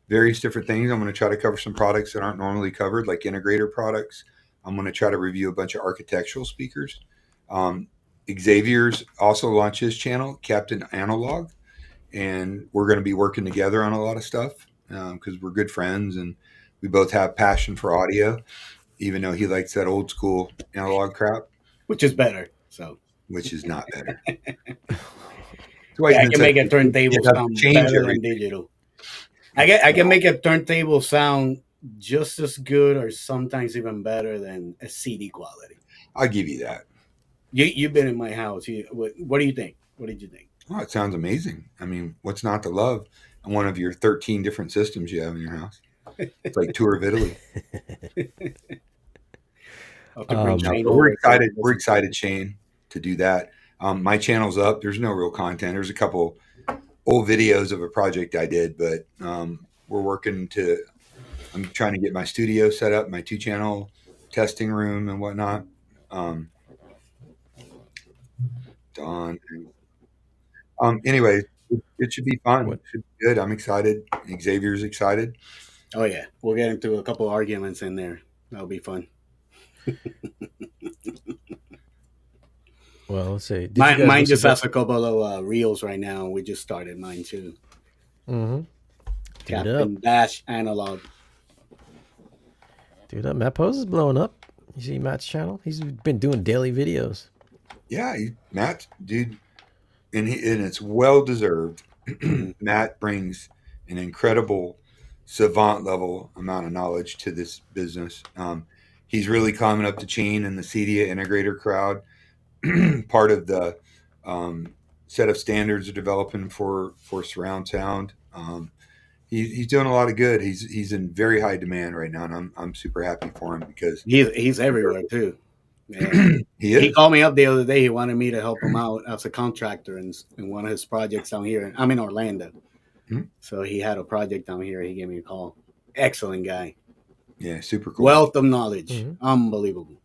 various different things. I'm going to try to cover some products that aren't normally covered, like integrator products. I'm going to try to review a bunch of architectural speakers. Um, Xavier's also launched his channel, Captain Analog, and we're going to be working together on a lot of stuff because we're good friends and we both have passion for audio, even though he likes that old school analog crap, Which is better. So which is not better. That's why he's yeah, I been can such make a you turntable have to sound change better than everything. digital. I can make a turntable sound just as good or sometimes even better than a CD quality. I'll give you that. You've been in my house. What do you think? What did you think? Oh, it sounds amazing. I mean, what's not to love on one of your 13 different systems you have in your house? It's like tour of Italy. I'll have to bring um, No, Shane but we're over so excited. We're excited, Shane, to do that. My channel's up. There's no real content. There's a couple old videos of a project I did, but we're working to. I'm trying to get my studio set up, my 2 channel testing room and whatnot. Um, Dawn. Anyway, it should be fun. what It should be good. I'm excited. Xavier's excited. Oh yeah, we'll get into a couple arguments in there. That'll be fun. Well, let's see. Did you Mine, guys go mine see just that? has a couple of reels right now. We just started mine too. Mm-hmm. Dude up. Captain Dash Analog. Dude up. Matt Pose is blowing up. You see Matt's channel? He's been doing daily videos. Yeah, Matt, dude, and it's well deserved. Mhm. Matt brings an incredible savant level amount of knowledge to this business. He's really climbing up the chain in the CEDIA integrator crowd. Part of the set of standards are developing for surround sound. He's doing a lot of good. He's in very high demand right now, and I'm super happy for him because He's everywhere too. Yeah. he He is. called me up the other day. He wanted me to help him out as a contractor in one of his projects down here. I'm in Orlando. Mhm. So he had a project down here. He gave me a call. Excellent guy. Yeah, super cool. Wealth of knowledge. Mhm. Unbelievable.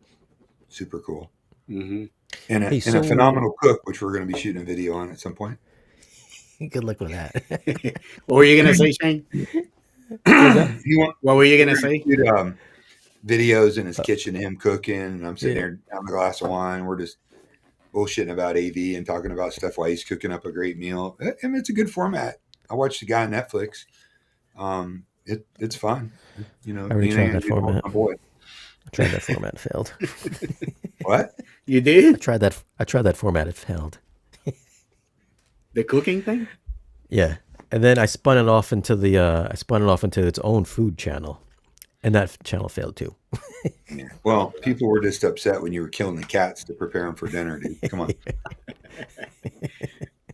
Super cool. Hmm. And Hey, a so phenomenal cook, which we're going to be shooting a video on at some point. good luck with that. What were you going to say, Shane? What's that? What were you We're going to going say? to shoot videos in his Uh, kitchen, him cooking, and I'm sitting yeah. there having a glass of wine. We're just bullshitting about AV and talking about stuff while he's cooking up a great meal. I mean, it's a good format. I watched the guy on Netflix. It's fun. You know, I already anything tried I that can do to help format. my boy. I tried that format. It failed. What? You did? I tried that format. It failed. The cooking thing? Yeah. And then I spun it off into its own food channel, and that channel failed too. Yeah. Well, people were just upset when you were killing the cats to prepare them for dinner, dude. Come on.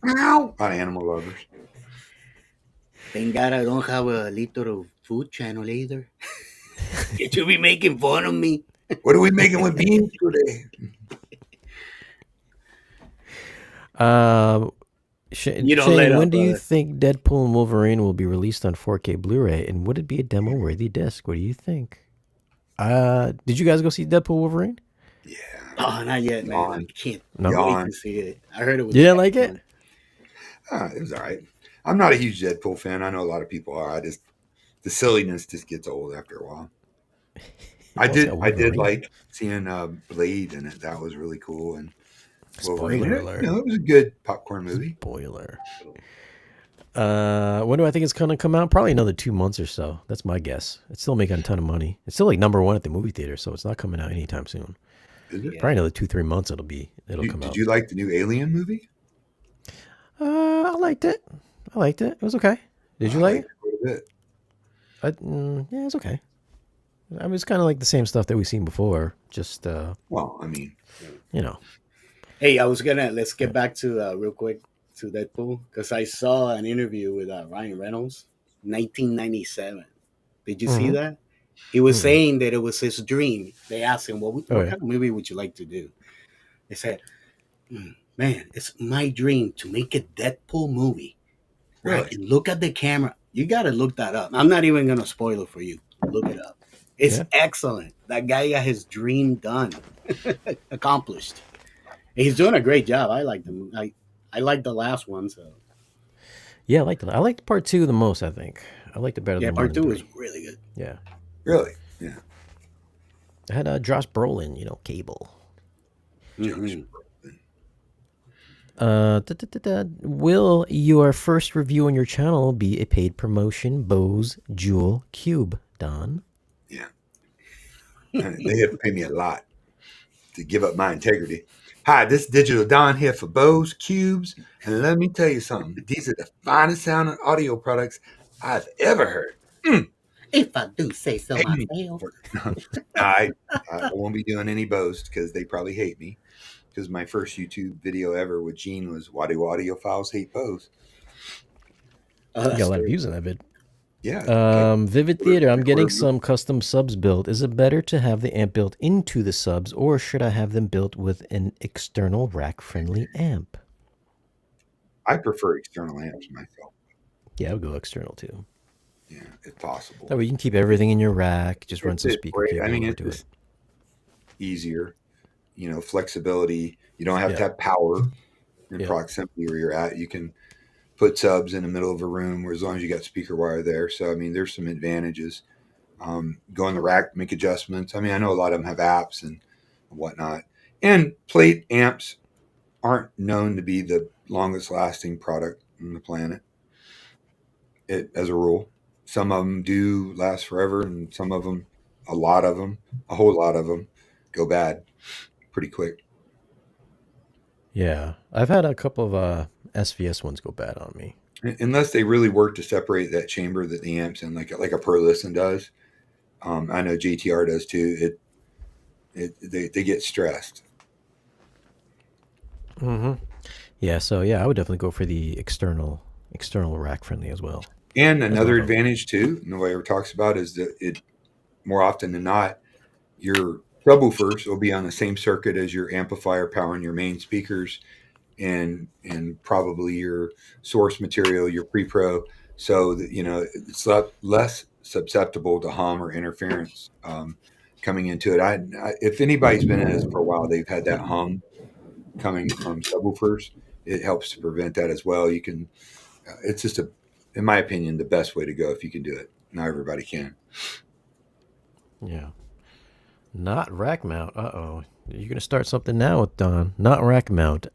Meow. A lot of animal lovers. Thank God I don't have a little food channel either. You should be making fun of me. What are we making with beans today? Um, You don't let Shane, when up, do you brother. think Deadpool and Wolverine will be released on 4K Blu-ray, and would it be a demo-worthy disc? What do you think? Did you guys go see Deadpool Wolverine? Yeah. Oh, not yet, man. I Yawn. can't No, wait Yawn. to see it. I heard it was you didn't like it. excellent. It was all right. I'm not a huge Deadpool fan. I know a lot of people are. The silliness just gets old after a while. Well, it's got I did Wolverine. like seeing Blade in it. That was really cool. And Wolverine, Spoiler alert. it was a good popcorn movie. Spoiler. When do I think it's gonna come out? Probably another 2 months or so. That's my guess. It's still making a ton of money. It's still like #1 at the movie theater, so it's not coming out anytime soon. Is it? Yeah. Probably another 2-3 months. It'll come Did out. you like the new Alien movie? I liked it. It was okay. Did you I like liked it? it quite a bit. Yeah, it's okay. I mean, it's kind of like the same stuff that we've seen before. Just Well, I mean, you know. Hey, let's get back to real quick to Deadpool because I saw an interview with Ryan Reynolds, 1997. Did you see Mhm. that? He was Mm-mm. saying that it was his dream. They asked him, what Oh yeah. kind of movie would you like to do? They said, man, it's my dream to make a Deadpool movie. Right? really. And look at the camera. You got to look that up. I'm not even going to spoil it for you. Look it up. It's Yeah. excellent. That guy got his dream done, accomplished. He's doing a great job. I like the I like the last one. So Yeah, I liked it. I liked part 2 the most. I think I liked it better yeah, than part 1 two and was 3. really good. Yeah, Really? Yeah. I had Josh Brolin. Cable. Mhm. Will your first review on your channel be a paid promotion? Bose Jewel Cube, Don. Yeah. They have to pay me a lot to give up my integrity. Hi, this is Digital Don here for Bose Cubes. And let me tell you something. These are the finest sounding audio products I've ever heard. If I do say so Pay me myself. for it. I won't be doing any Bose because they probably hate me. Because my first YouTube video ever with Gene was Why do audiophiles hate Bose? Oh, You that's got a lot of true. views on that vid. Yeah. Vivid Theater. I'm getting some custom subs built. Is it better to have the amp built into the subs, or should I have them built with an external rack-friendly amp? I prefer external amps myself. Yeah, I'll go external too. Yeah, if possible. That way you can keep everything in your rack. Just run some It's speaker great. cable I mean, over it's to it. just easier. Flexibility. You don't have Yeah. to have power in Yeah. proximity where you're at. You can put subs in the middle of a room, where as long as you got speaker wire there. So I mean, there's some advantages. Go in the rack, make adjustments. I mean, I know a lot of them have apps and whatnot. And plate amps aren't known to be the longest lasting product on the planet. As a rule, some of them do last forever, and some of them, a lot of them, a whole lot of them, go bad pretty quick. Yeah, I've had a couple of SVS ones go bad on me. Unless they really work to separate that chamber that the amp's in, like a Pro Listen does. I know JTR does too. They get stressed. Mm-hmm. Yeah, so yeah, I would definitely go for the external rack friendly as well. And That's another my vote. advantage too, nobody ever talks about, is that it, more often than not, your subwoofers will be on the same circuit as your amplifier powering your main speakers, and probably your source material, your pre-pro, so that it's less susceptible to hum or interference coming into it. If anybody's been in this for a while, they've had that hum coming from subwoofers. It helps to prevent that as well. You can. It's just in my opinion, the best way to go if you can do it. Not everybody can. Yeah. Not rack mount. Uh-oh. You're going to start something now with Don. Not rack mount.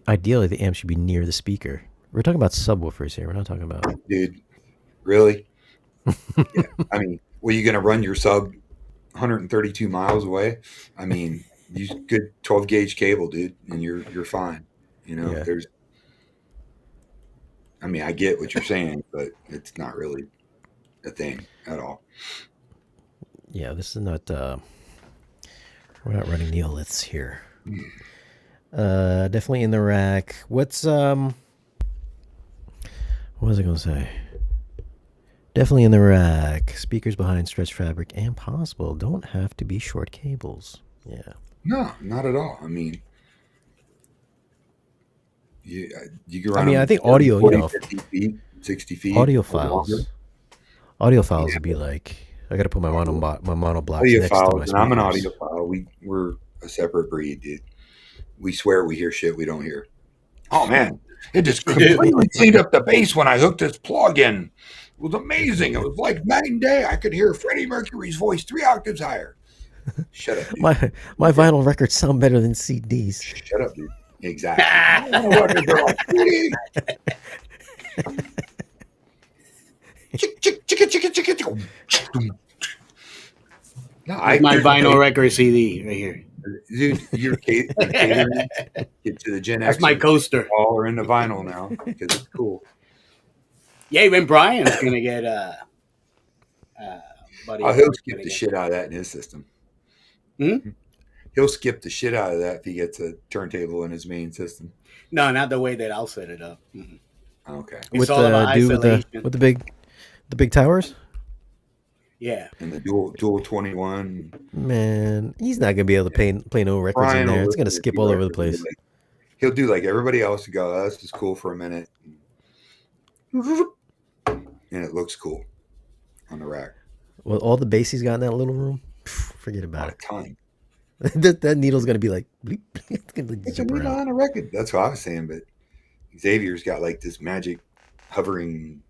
Ideally, the amp should be near the speaker. We're talking about subwoofers here. We're not talking about... Dude, really? Yeah. I mean, were you going to run your sub 132 miles away? I mean, use good 12 gauge cable, dude, and you're fine. Yeah. There's... I mean, I get what you're saying, but it's not really a thing at all. Yeah, this is not... we're not running neoliths here. Definitely in the rack. What was I going to say? Definitely in the rack. Speakers behind stretch fabric and possible. Don't have to be short cables. Yeah. No, not at all. I mean, you can run. I mean, them I think 40, audio, 50 feet, 60 feet. Audiophiles would be like, I got to put my mono blocks next to my Audiophiles, and I'm an speakers. audiophile. We're a separate breed, dude. We swear we hear shit we don't hear. Oh man, it just completely cleaned up the bass when I hooked this plug in. It was amazing. It was like night and day. I could hear Freddie Mercury's voice 3 octaves higher. Shut up, dude. My vinyl records sound better than CDs. Shut up, dude. Exactly. Vinyl records are like, "Freddie." No, My vinyl record CD right here. Dude, you're catering get to the Gen X. That's my coaster. All are into vinyl now because it's cool. Yeah, even Brian's gonna get buddy. Oh, he'll skip the shit out of that in his system. Hmm? He'll skip the shit out of that if he gets a turntable in his main system. No, not the way that I'll set it up. Mhm. Okay. It's With all about the isolation. with the big towers. Yeah. And the dual 21. Man, he's not gonna be able to play no records Brian in there. will It's gonna listen to skip you all over the records. place. He'll do like everybody else to go, oh, this is cool for a minute. And it looks cool on the rack. Well, all the bass he's got in that little room, forget about A ton. it. that needle's gonna be like, bleep, it's gonna It's a jump needle around. on a record. That's what I was saying, but Xavier's got like this magic hovering,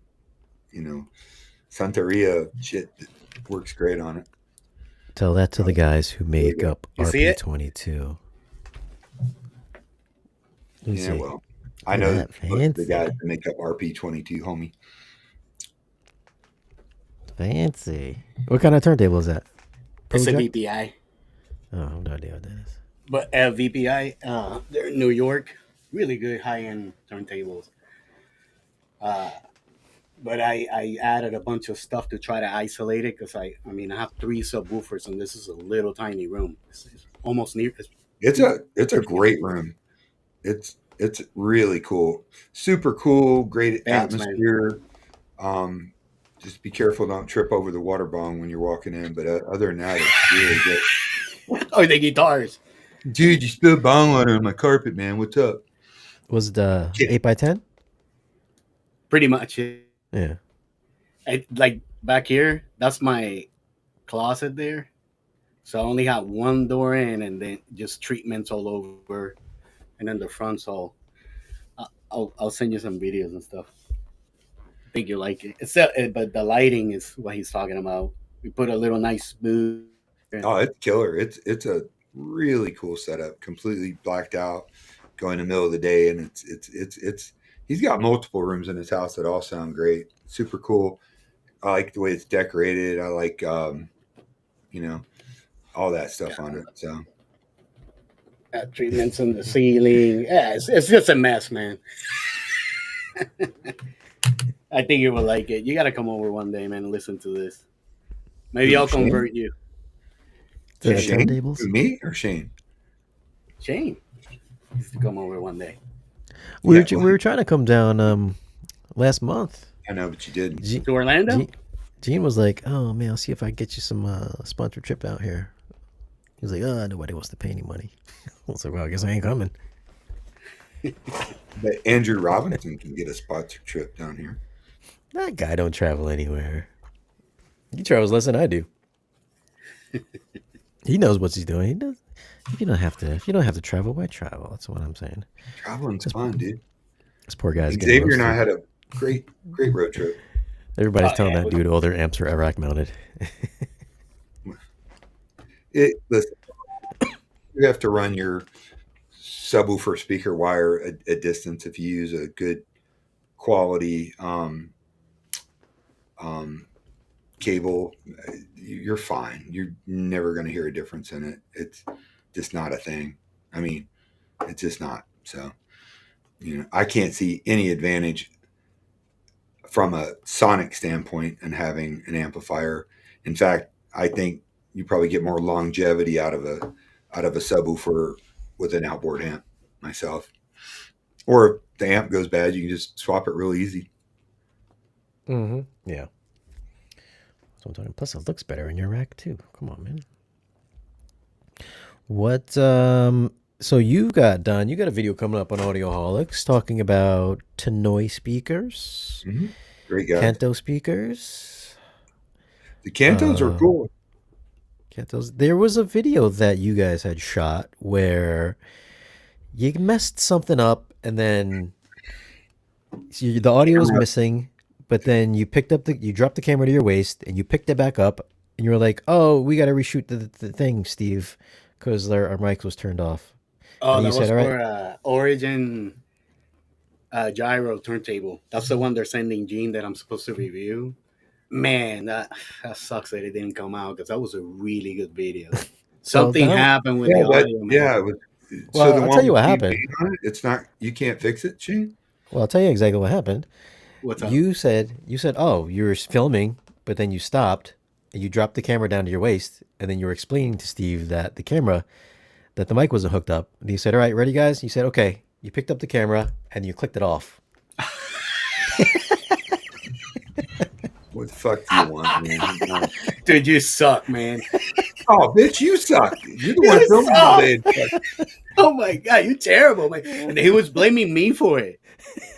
Santeria shit that works great on it. Tell that to the guys who make up You see it? RP22. Yeah, well, I Look know at that, the guys that make up RP22, homie. Fancy. What kind of turntable is that? It's a Project? VPI. Oh, I have no idea what that is. But VPI, they're in New York. Really good high-end turntables. But I added a bunch of stuff to try to isolate it because I have 3 subwoofers and this is a little tiny room. It's almost near. It's a great room. It's really cool, super cool, great Thanks, atmosphere. Just be careful, don't trip over the water bong when you're walking in. But other than that, it's really good. Or the guitars. Dude, you spilled bong water on my carpet, man. What's up? Was it 8x10? Pretty much. Yeah. Like back here, that's my closet there. So I only have one door in and then just treatments all over. And then the front's all. I'll send you some videos and stuff. I think you like it. But the lighting is what he's talking about. We put a little nice booth. Oh, it's killer. It's a really cool setup. Completely blacked out, going in the middle of the day, and it's. He's got multiple rooms in his house that all sound great. Super cool. I like the way it's decorated. I like you know all that stuff on it. So Treatments on the ceiling. Yeah, it's just a mess, man. I think you will like it. You got to come over one day, man, and listen to this. Maybe who I'll Shane? convert you. The Shane. Shane? turntables. Who, me or Shane? Shane needs to come over one day. We Yeah, were we were trying to come down last month. I know, but you did. G- To Orlando? G- Gene was like, "Oh man, I'll see if I can get you some sponsored trip out here." He was like, "Oh, nobody wants to pay any money." I was like, "Well, I guess I ain't coming." But Andrew Robinson can get a sponsored trip down here. That guy don't travel anywhere. He travels less than I do. He knows what he's doing. He does. If you don't have to travel, why travel? That's what I'm saying. Traveling's fun, dude. This poor guy's getting Xavier and I roasted. had a great road trip. Everybody's Oh, telling yeah. that dude all their amps are rack mounted. Listen, you have to run your subwoofer speaker wire a distance if you use a good quality um, cable. You're fine. You're never going to hear a difference in it. It's just not a thing. I mean, it's just not. So, I can't see any advantage from a sonic standpoint in having an amplifier. In fact, I think you probably get more longevity out of a subwoofer with an outboard amp myself. Or if the amp goes bad, you can just swap it real easy. Mm-hmm. Yeah. That's what I'm talking. Plus, it looks better in your rack too. Come on, man. What? So you got done. You got a video coming up on Audioholics talking about Tannoy speakers, Hmm. Great guys. Kanto speakers. The Cantos are cool. Kantos. There was a video that you guys had shot where you messed something up, and then the audio was missing. But then you dropped the camera to your waist, and you picked it back up, and you were like, "Oh, we got to reshoot the thing, Steve, because our mic was turned off." Oh, And you that was said, "All right." for Origin gyro turntable. That's the one they're sending Gene that I'm supposed to review. Man, that sucks that it didn't come out because that was a really good video. Well, Something happened with the audio, man. Yeah. It was, so well, the I'll tell one you with what Steve happened. Payne on it, it's not. You can't fix it, Shane. Well, I'll tell you exactly what happened. What's up? You said, "Oh, you were filming, but then you stopped, and you dropped the camera down to your waist, and then you were explaining to Steve that the mic wasn't hooked up." And he said, "All right, ready, guys?" You said, "Okay." You picked up the camera and you clicked it off. What the fuck do you want, man? Dude, you suck, man. Oh, bitch, you suck. You're the You one filming all suck. day. Oh my god, you terrible, man. And he was blaming me for it.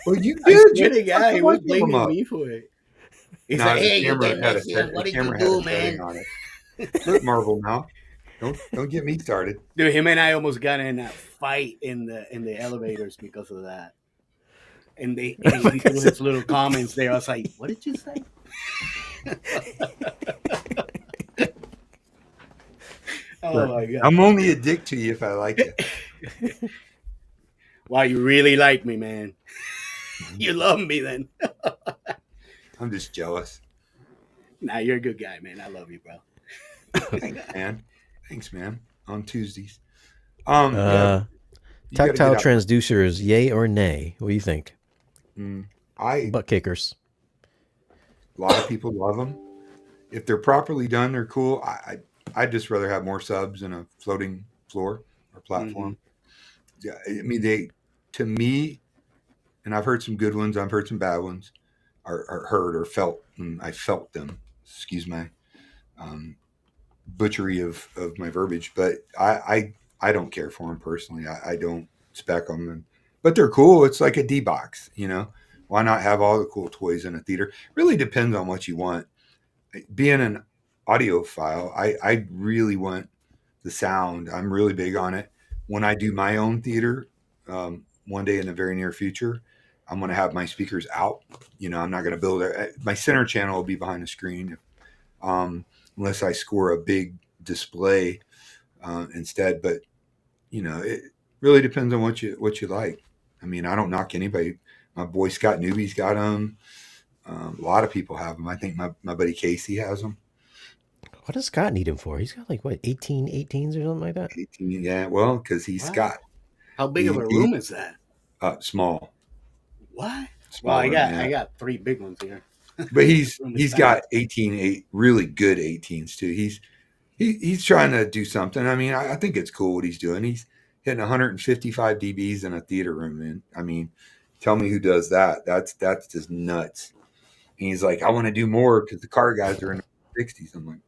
Well, you I did. swear You to God, he fucking was woke him blaming up. me for it. He's No, like, the "Hey, you camera did had a this. set, What the did you camera had a do, setting man?" on it. Look, Marvel now. Don't get me started. Dude, him and I almost got in a fight in the elevators because of that. And he threw his little comments there. I was like, "What did you say?" Oh my god! I'm only a dick to you if I like you. Wow, you really like me, man. You love me, then. I'm just jealous. Nah, you're a good guy, man. I love you, bro. Thanks, man. Thanks, man. On Tuesdays. Yeah, Uh, you got to Tactile get out. transducers, yay or nay? What do you think? A Butt kickers. lot of people love them. If they're properly done, they're cool. I'd just rather have more subs and a floating floor or platform. Yeah, I mean to me, and I've heard some good ones. I've heard some bad ones, or heard or felt. And I felt them. Excuse my um, butchery of my verbiage, but I don't care for them personally. I don't spec them, but they're cool. It's like a D box, Why not have all the cool toys in a theater? Really depends on what you want. Being an audiophile, I really want the sound. I'm really big on it. When I do my own theater, one day in the very near future, I'm going to have my speakers out. I'm not going to build my center channel will be behind the screen, unless I score a big display instead. But it really depends on what you like. I mean, I don't knock anybody. My Boy Scout newbies got them. A lot of people have them. I think my buddy Casey has them. What does Scott need him for? He's got like what 18s or something like that. 18, yeah. Well, because he's What? Scott. How big of a He room is that? small, What? Well, small room. Yeah. I got 3 big ones here. But he's Room is got tiny. 18, really good 18s too. He's trying to do something. I mean, I think it's cool what he's doing. He's hitting 155 dBs in a theater room, man. I mean, tell me who does that? That's just nuts. And he's like, I want to do more because the car guys are in the 60s. I'm like,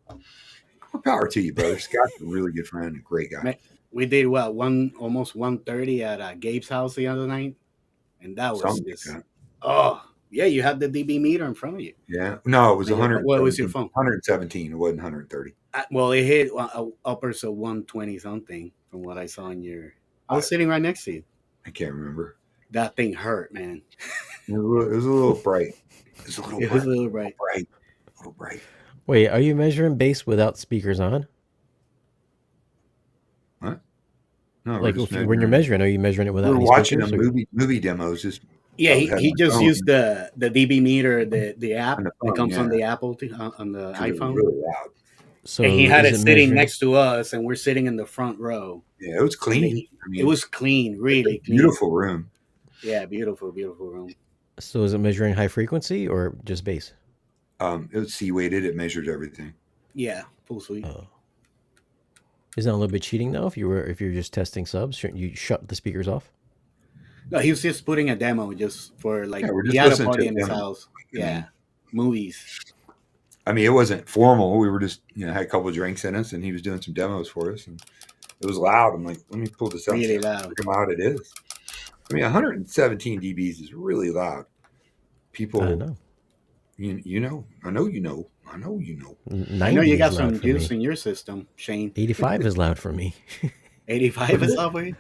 more power to you, brother. Scott's a really good friend, a great guy. Man, we did almost 130 at Gabe's house the other night, and that was Something just like that. oh yeah, you had the DB meter in front of you. Yeah. No, it was On your- what was your 117. phone? 117. It wasn't 130. Well, it hit uppers of 120 something from what I saw in your. I was sitting right next to you. I can't remember. That thing hurt, man. It was a little bright. It was a little It bright. was a little bright. A little bright. Wait, are you measuring bass without speakers on? What? No, Like when you're measuring, are you measuring it without we're any watching speakers? a movie demos. Just Yeah, had he my just phone used the DB meter, the app on the that phone, comes on yeah. the Apple on the 'Cause it was iPhone, really loud. So and he had is it sitting measuring- next to us, and we're sitting in the front row. Yeah, it was clean. I mean, It was clean, really clean. beautiful room. Yeah, beautiful room. So is it measuring high frequency or just bass? It was C-weighted. It measured everything. Yeah, full suite. Oh. Isn't that a little bit cheating though? If you're just testing subs, shouldn't you shut the speakers off? No, he was just putting a demo just for like Yeah, we're just he had a listening party to a in his demo. house. Yeah, movies. I mean, it wasn't formal. We were just, had a couple of drinks in us, and he was doing some demos for us, and it was loud. I'm like, let me pull this up. Really and see loud. how loud it is. I mean, 117 dBs is really loud. People, I know. I know you know. 90 I know you is got loud some for juice me. in your system, Shane. 85 is loud for me. 85 is loud for you?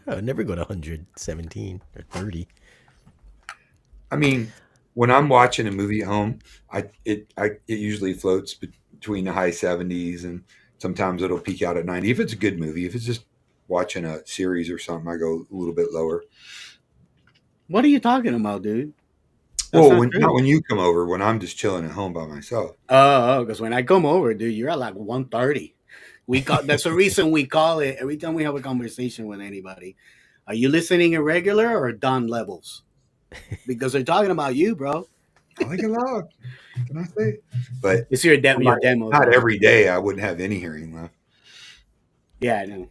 I would never go to 117 or 30. I mean, when I'm watching a movie at home, it usually floats between the high 70s, and sometimes it'll peak out at 90. If it's a good movie, if it's just watching a series or something, I go a little bit lower. What are you talking about, dude? Well, not when you come over, when I'm just chilling at home by myself. Oh, because when I come over, dude, you're at like 130. That's the reason we call it every time we have a conversation with anybody. Are you listening in regular or done levels? Because they're talking about you, bro. I like it loud. Can I say? But It's your demo. Not every day. I wouldn't have any hearing left. Yeah, I know.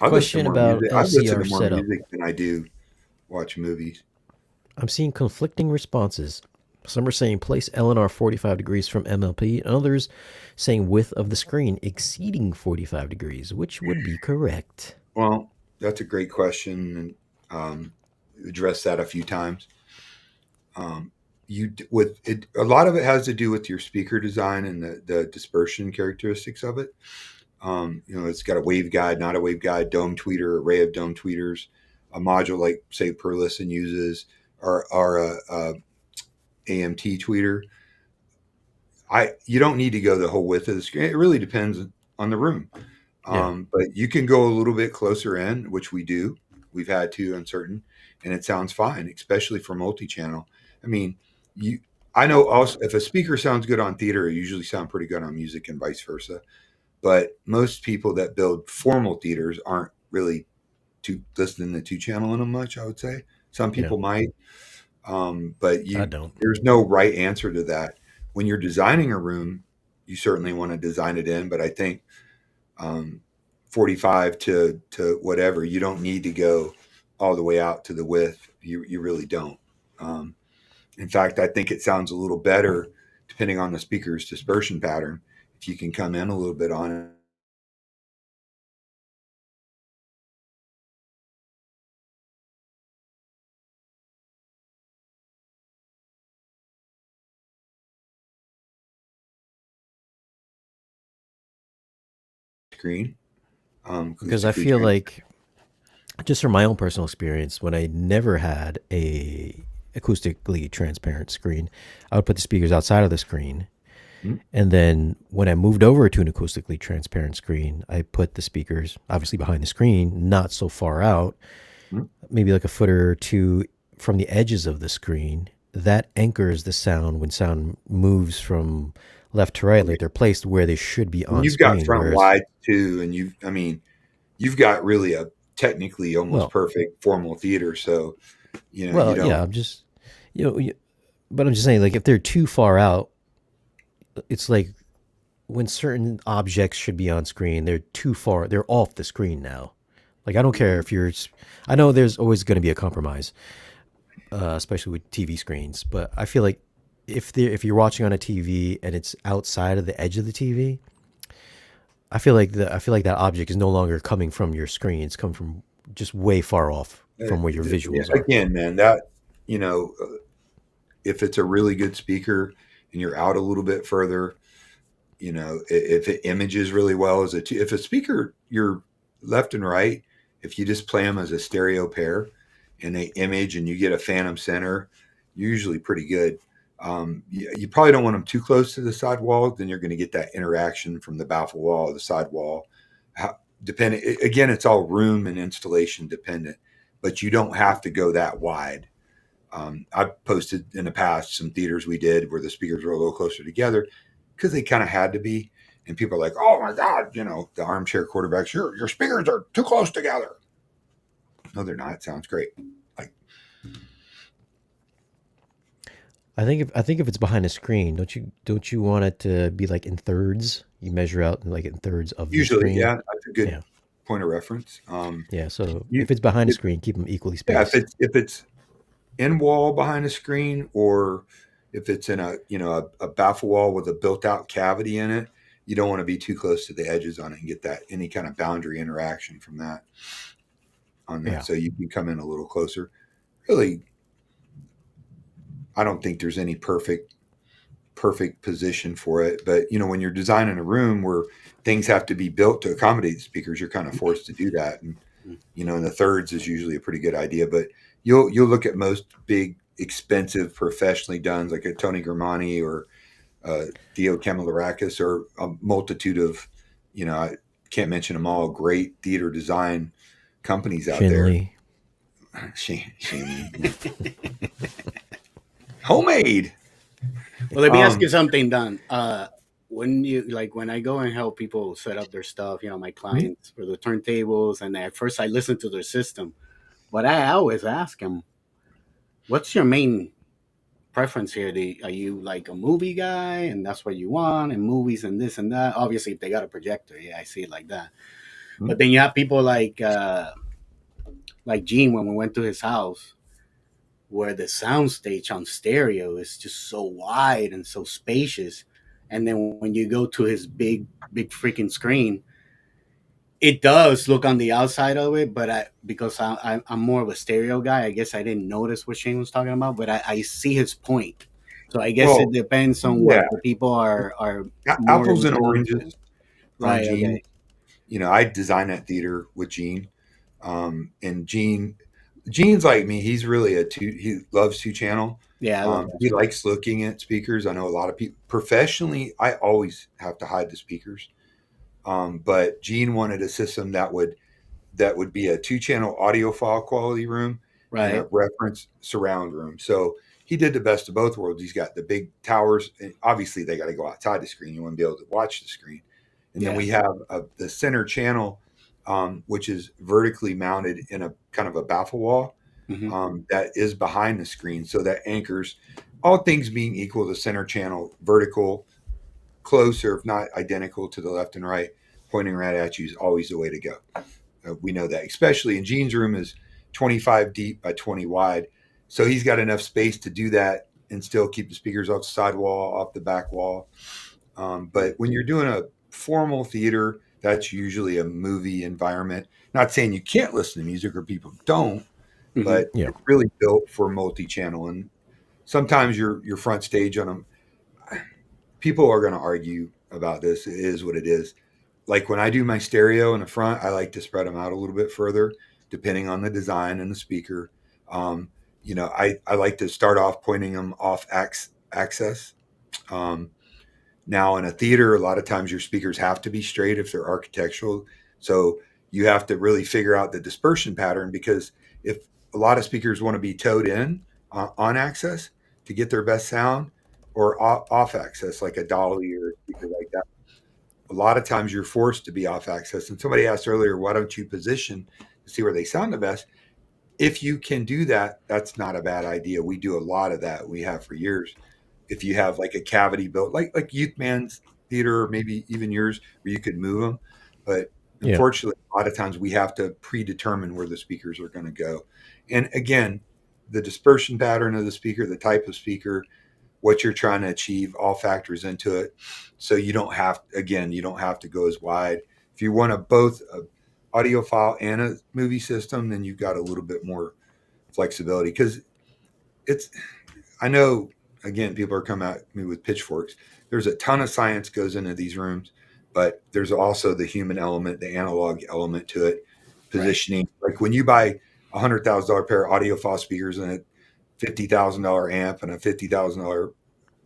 I listen Question to more about music. I listen LCR to more setup. music than I do watch movies. I'm seeing conflicting responses. Some are saying place LNR 45 degrees from MLP, and others saying width of the screen exceeding 45 degrees. Which would be correct? Well, that's a great question, and addressed that a few times. A lot of it has to do with your speaker design and the dispersion characteristics of it. It's got a waveguide, not a waveguide, dome tweeter, array of dome tweeters, a module like say Perlisten uses, or a AMT tweeter. You don't need to go the whole width of the screen. It really depends on the room. Yeah. But you can go a little bit closer in, which we do. We've had to on certain, and it sounds fine, especially for multi-channel. I mean, I know also if a speaker sounds good on theater, it usually sound pretty good on music and vice versa. But most people that build formal theaters aren't really listening to two-channel in them much, I would say. Some people might. But I don't. there's no right answer to that. When you're designing a room, you certainly want to design it in, but I think 45 to whatever, you don't need to go all the way out to the width. You really don't. In fact, I think it sounds a little better depending on the speaker's dispersion pattern. If you can come in a little bit on it. Screen. Because I feel like just from my own personal experience, when I never had a acoustically transparent screen, I would put the speakers outside of the screen. Mm, And then when I moved over to an acoustically transparent screen, I put the speakers obviously behind the screen, not so far out, mm. maybe like a foot or two from the edges of the screen. That anchors the sound when sound moves from left to right, like Right. they're placed where they should be And on you've got screen. front Whereas, wide too, and I mean, you've got really a technically almost well, perfect formal theater. So, you well, don't. yeah, I'm just, you know, but I'm just saying, like, if they're too far out, it's like when certain objects should be on screen, they're too far, they're off the screen now. Like, I don't care if you're, I know there's always going to be a compromise, especially with TV screens, but I feel like if you're watching on a TV and it's outside of the edge of the TV, I feel like that object is no longer coming from your screen. It's come from just way far off from where your Yeah, visuals are. again, man, that you know, if it's a really good speaker and you're out a little bit further, if it images really well if a speaker you're left and right, if you just play them as a stereo pair and they image and you get a phantom center, you're usually pretty good. You probably don't want them too close to the side wall, then you're going to get that interaction from the baffle wall or the side wall. Depending again, it's all room and installation dependent, but you don't have to go that wide. I've posted in the past some theaters we did where the speakers were a little closer together because they kind of had to be. And people are like, "Oh my god, the armchair quarterbacks, your speakers are too close together." No, they're not. It sounds great. Like, I think if it's behind a screen, don't you want it to be like in thirds? You measure out like in thirds of the usually, screen. yeah, that's a good Yeah, point of reference. yeah. So You, if it's behind a it, screen, keep them equally yeah, spaced. if it's in wall behind a screen, or if it's in a baffle wall with a built out cavity in it, you don't want to be too close to the edges on it and get that any kind of boundary interaction from that on that. Yeah, So you can come in a little closer. Really, I don't think there's any perfect position for it. But when you're designing a room where things have to be built to accommodate the speakers, you're kind of forced to do that. And in the thirds is usually a pretty good idea. But you'll look at most big, expensive, professionally done, like a Tony Germani or Theo Kamilarakis, or a multitude of, I can't mention them all, great theater design companies out there. Shinley. She homemade. Well, let me ask you Um, something, Don. When you like when I go and help people set up their stuff, my clients for the turntables, and at first I listen to their system, but I always ask them, "What's your main preference here? Are you like a movie guy, and that's what you want, and movies and this and that? Obviously, if they got a projector, yeah, I see it like that. But then you have people like Gene when we went to his house, where the soundstage on stereo is just so wide and so spacious. And then when you go to his big freaking screen, it does look on the outside of it, but because I'm more of a stereo guy, I guess I didn't notice what Shane was talking about, but I see his point. So I guess it well, depends on yeah, what the people are more apples and inclined to. oranges on Right. Gene. Okay. I designed that theater with Gene, and Gene's like me. He's really he loves two channel. Yeah, I love that He too. likes looking at speakers. I know a lot of people professionally. I always have to hide the speakers, but Gene wanted a system that would be a two-channel audiophile quality room and a Right. reference surround room. So he did the best of both worlds. He's got the big towers, and obviously they got to go outside the screen. You want to be able to watch the screen. And then Yeah. we have the center channel, which is vertically mounted in a kind of a baffle wall Hmm. that is behind the screen. So that anchors, all things being equal, the center channel vertical, closer, if not identical to the left and right, pointing right at you is always the way to go. We know that, especially in Gene's room is 25 deep by 20 wide. So he's got enough space to do that and still keep the speakers off the side wall, off the back wall. But when you're doing a formal theater, that's usually a movie environment. Not saying you can't listen to music or people don't, Hmm. but Yeah, it's really built for multi-channel. And sometimes your front stage on them, people are going to argue about this. It is what it is. Like when I do my stereo in the front, I like to spread them out a little bit further depending on the design and the speaker. Um, I like to start off pointing them off access. Um, Now, in a theater, a lot of times your speakers have to be straight if they're architectural. So you have to really figure out the dispersion pattern, because if a lot of speakers want to be towed in on access to get their best sound, or off access, like a dolly or a speaker like that, a lot of times you're forced to be off access. And somebody asked earlier, why don't you position to see where they sound the best? If you can do that, that's not a bad idea. We do a lot of that. We have for years. If you have like a cavity built, like Youth Man's theater, or maybe even yours, where you could move them. But Yeah. unfortunately, a lot of times we have to predetermine where the speakers are going to go. And again, the dispersion pattern of the speaker, the type of speaker, what you're trying to achieve, all factors into it. So you don't have, again, you don't have to go as wide. If you want both a audiophile and a movie system, then you've got a little bit more flexibility, because it's, I know, again, people are coming at me with pitchforks. There's a ton of science goes into these rooms, but there's also the human element, the analog element to it, positioning. Right. Like when you buy $100,000 pair of audiophile speakers and a $50,000 amp and a $50,000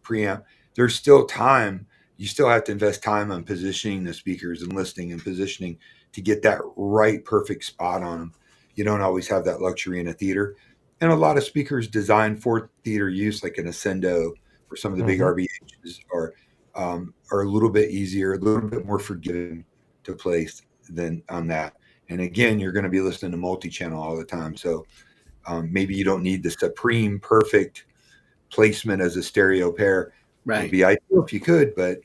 preamp, there's still time. You still have to invest time on positioning the speakers and listening and positioning to get that right, perfect spot on them. You don't always have that luxury in a theater. And a lot of speakers designed for theater use, like an Ascendo or some of the big RBHs, are a little bit easier, a little bit more forgiving to place than on that. And again, you're going to be listening to multi-channel all the time. So maybe you don't need the supreme perfect placement as a stereo pair. Right. It would be ideal if you could, but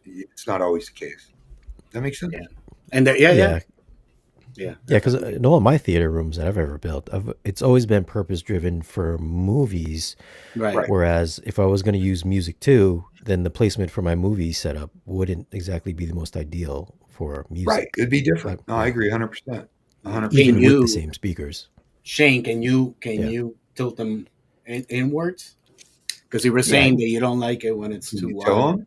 it's not always the case. That makes sense? Yeah. And yeah. Because in all my theater rooms that I've ever built, it's always been purpose driven for movies. Right. Whereas if I was going to use music too, then the placement for my movie setup wouldn't exactly be the most ideal for music. Right. It'd be different. No, I agree 100%. 100%. Even with the same speakers. Shane, can you tilt them inwards? Because you were saying that you don't like it when it's too wide.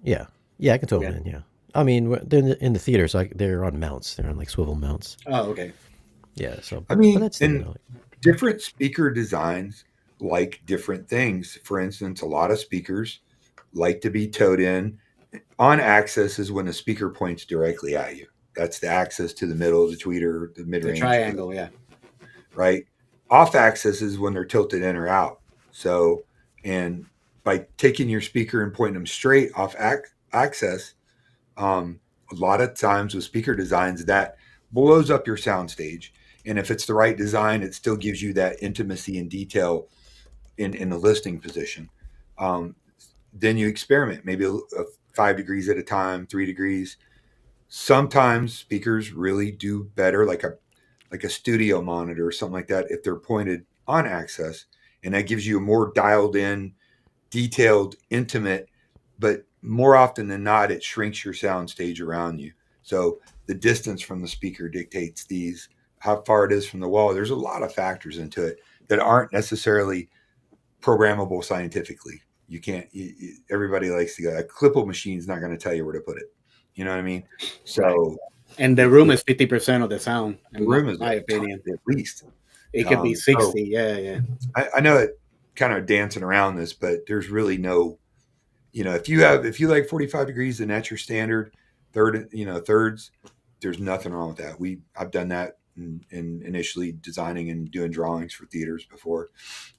Yeah. Yeah, I can tilt them in, yeah. I mean, they're in the theater, so they're on mounts. They're on like swivel mounts. Oh, okay. Yeah, so I mean, and different speaker designs like different things. For instance, a lot of speakers like to be towed in. On access is when the speaker points directly at you. That's the access to the middle, the tweeter, the mid-range. The triangle, yeah. Right? Off access is when they're tilted in or out. So, and by taking your speaker and pointing them straight off access, a lot of times with speaker designs, that blows up your soundstage. And if it's the right design, it still gives you that intimacy and detail in the listening position. Then you experiment, maybe 5 degrees at a time, 3 degrees. Sometimes speakers really do better, like a studio monitor or something like that, if they're pointed on access, and that gives you a more dialed in, detailed, intimate, but more often than not, it shrinks your sound stage around you. So the distance from the speaker dictates how far it is from the wall. There's a lot of factors into it that aren't necessarily programmable scientifically. You can't, everybody likes to go, a clipple machine is not going to tell you where to put it. You know what I mean? So, and the room is 50% of the sound. The room is, my opinion, at least. It could be 60. So, yeah. I know it kind of dancing around this, but there's really no, if you like 45 degrees and that's your standard thirds, there's nothing wrong with that. I've done that in initially designing and doing drawings for theaters before.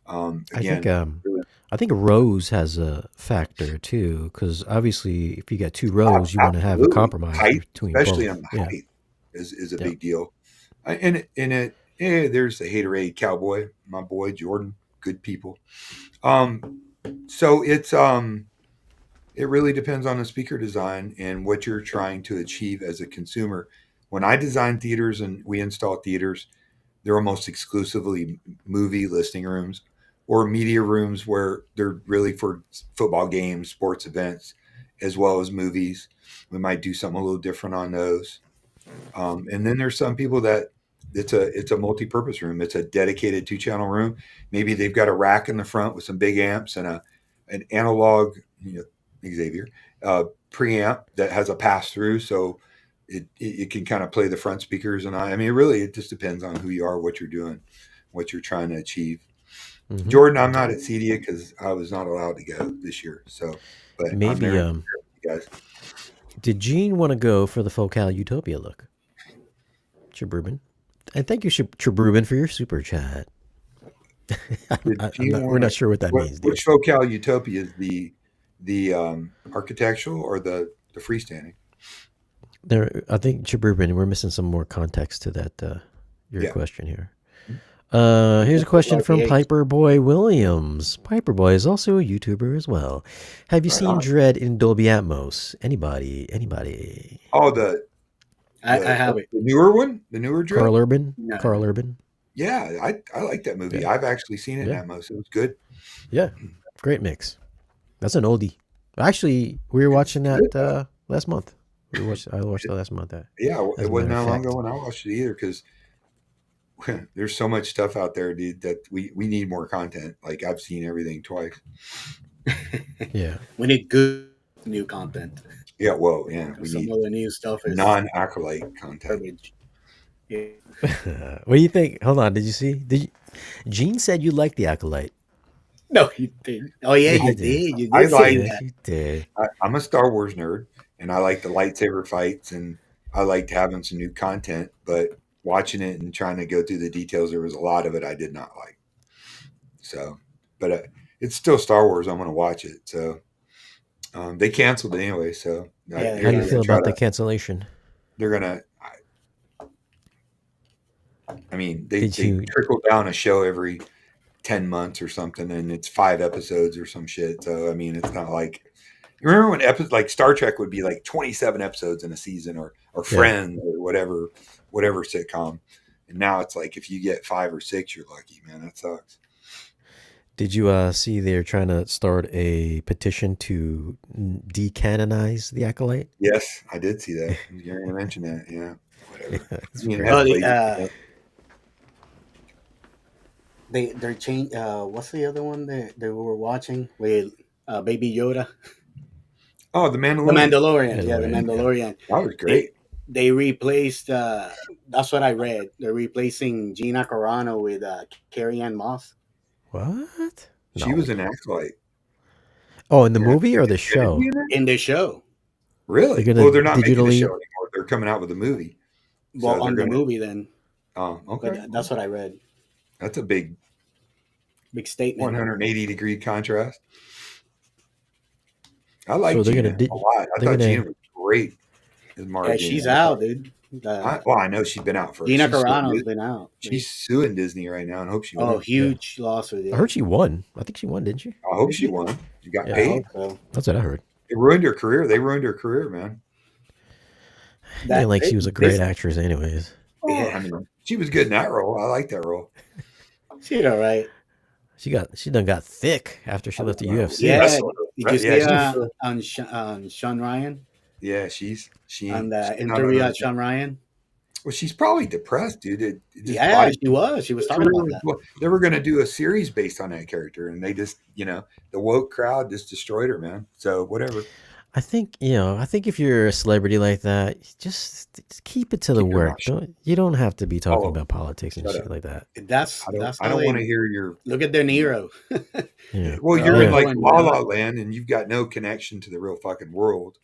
Again, I think rows has a factor too, because obviously if you got two rows, you want to have a compromise between especially both. On the height is a big deal. And there's the Haterade Cowboy, my boy Jordan, good people. So it's it really depends on the speaker design and what you're trying to achieve as a consumer. When I design theaters and we install theaters, they're almost exclusively movie listening rooms or media rooms where they're really for football games, sports events, as well as movies. We might do something a little different on those. And then there's some people that it's a multi-purpose room. It's a dedicated 2-channel room. Maybe they've got a rack in the front with some big amps and an analog, Xavier, preamp that has a pass through. So it can kind of play the front speakers, and I mean, really, it just depends on who you are, what you're doing, what you're trying to achieve. Mm-hmm. Jordan, I'm not at CEDIA because I was not allowed to go this year. So, but I'm Maybe there, you guys. did Gene want to go for the Focal Utopia look? Chabrubin. And thank you, Chabrubin, for your super chat. We're not sure what that means, dude. Which Focal Utopia is the architectural or the freestanding? There, I think Chabrubin, we're missing some more context to that your question here. Here's a question from Piper Boy Williams. Piper Boy is also a YouTuber as well. Have you seen Dread in Dolby Atmos? Anybody? Oh, I have it. The newer one, the newer Dread. Carl Urban. No. Carl Urban. Yeah, I like that movie. Yeah. I've actually seen it in Atmos. It was good. Yeah, great mix. That's an oldie. Actually, we were watching that last month. I watched that last month. Yeah, it wasn't that long ago when I watched it either, because there's so much stuff out there, dude, that we need more content. Like, I've seen everything twice. Yeah. We need good new content. Yeah, well, yeah. We Some need of the new stuff is non-Acolyte content. garbage. Yeah. What do you think? Hold on. Did you see? Gene said you liked the Acolyte. No, you did. Oh, yeah, you did. You did I say like that. You did. I'm a Star Wars nerd, and I like the lightsaber fights, and I liked having some new content, but watching it and trying to go through the details, there was a lot of it I did not like. So, but it's still Star Wars. I'm going to watch it. So they canceled it anyway. So how do you feel about the cancellation? They're going to, I mean, they trickle down a show every 10 months or something, and it's 5 episodes or some shit. So, I mean, it's not like, remember when like Star Trek would be like 27 episodes in a season, or Friends, or whatever sitcom. And now it's like, if you get 5 or 6, you're lucky, man. That sucks. Did you see they're trying to start a petition to decanonize the Acolyte? Yes, I did see that. You're going to mention that. Yeah. Whatever. They're changed. What's the other one that we were watching with Baby Yoda? Oh, the Mandalorian. The Mandalorian. Yeah, the Mandalorian. Yeah. That was great. They replaced. That's what I read. They're replacing Gina Carano with Carrie-Anne Moss. What? She was an Acolyte. Oh, in the movie or the show? In the show. Really? They're not making the show anymore. They're coming out with a movie. Well, so on the movie then. Oh, okay. But that's what I read. That's a big statement. 180-degree contrast. I like Gina a lot. I thought Gina was great. Yeah, she's out, dude. I know she's been out for. Gina Carano's been out. She's suing Disney right now, and hope she wins. Oh, huge lawsuit. Yeah. I heard she won. I think she won, didn't she? I hope she won. She got paid. So. That's what I heard. It ruined her career. They ruined her career, man. I didn't like she was a great actress, anyways. Yeah, I mean, she was good in that role. I like that role. She did all right. She done got thick after she left the UFC. Yeah, did you see on Sean Ryan? Yeah, she on the interview at Sean Ryan. Well, she's probably depressed, dude. She was. She was talking about that. They were going to do a series based on that character, and they just, the woke crowd just destroyed her, man. So whatever. I think if you're a celebrity like that, just keep it to the work. You don't have to be talking about politics and shit like that. I don't want to hear your. Look at De Niro. Yeah. Well, you're in like La La Land, and you've got no connection to the real fucking world.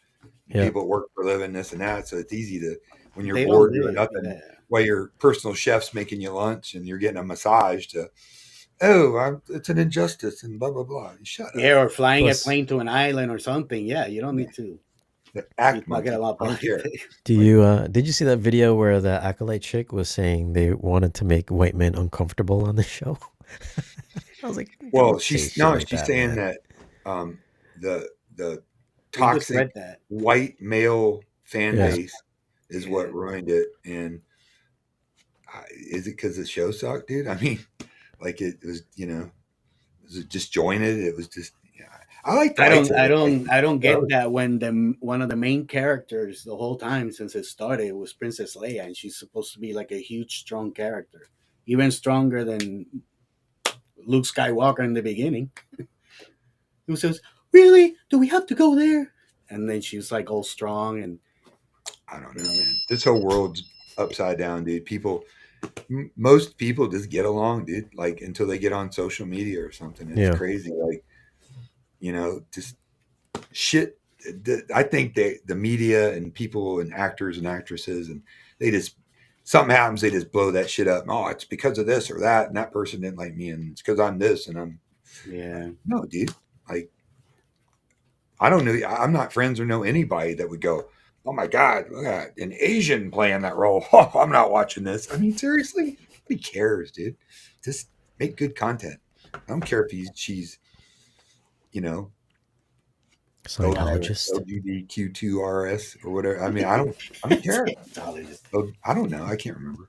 Yeah. People work for a living, this and that, so it's easy to, when you're bored doing nothing, while your personal chef's making you lunch and you're getting a massage, to it's an injustice and blah blah blah. Shut up. Yeah, or flying a plane to an island or something. Yeah, you don't need to act. Do you did you see that video where the Acolyte chick was saying they wanted to make white men uncomfortable on the show? I was like, well, she's saying that the toxic white male fan base is what ruined it. And is it because the show sucked, dude? I mean, like it was, was it disjointed? It was just, I like that. I don't get that when one of the main characters the whole time since it started was Princess Leia, and she's supposed to be like a huge, strong character, even stronger than Luke Skywalker in the beginning. Who says, "Really? Do we have to go there?" And then she's like all strong, and I don't You know, know? man. This whole world's upside down, dude. Most people just get along, dude. Like until they get on social media or something. It's Yeah. crazy. Like just shit. I think the media and people and actors and actresses and they just something happens, they just blow that shit up. Oh, it's because of this or that, and that person didn't like me, and it's because I'm this, and I'm Yeah. like, no, dude. Like I don't know. I'm not friends or know anybody that would go, oh my god, look at an Asian playing that role. Oh, I'm not watching this. I mean, seriously, nobody cares, dude. Just make good content. I don't care if she's you know Scientologist. LGBTQ2RS or whatever. I mean, I don't care. Scientologist. Oh, I don't know. I can't remember.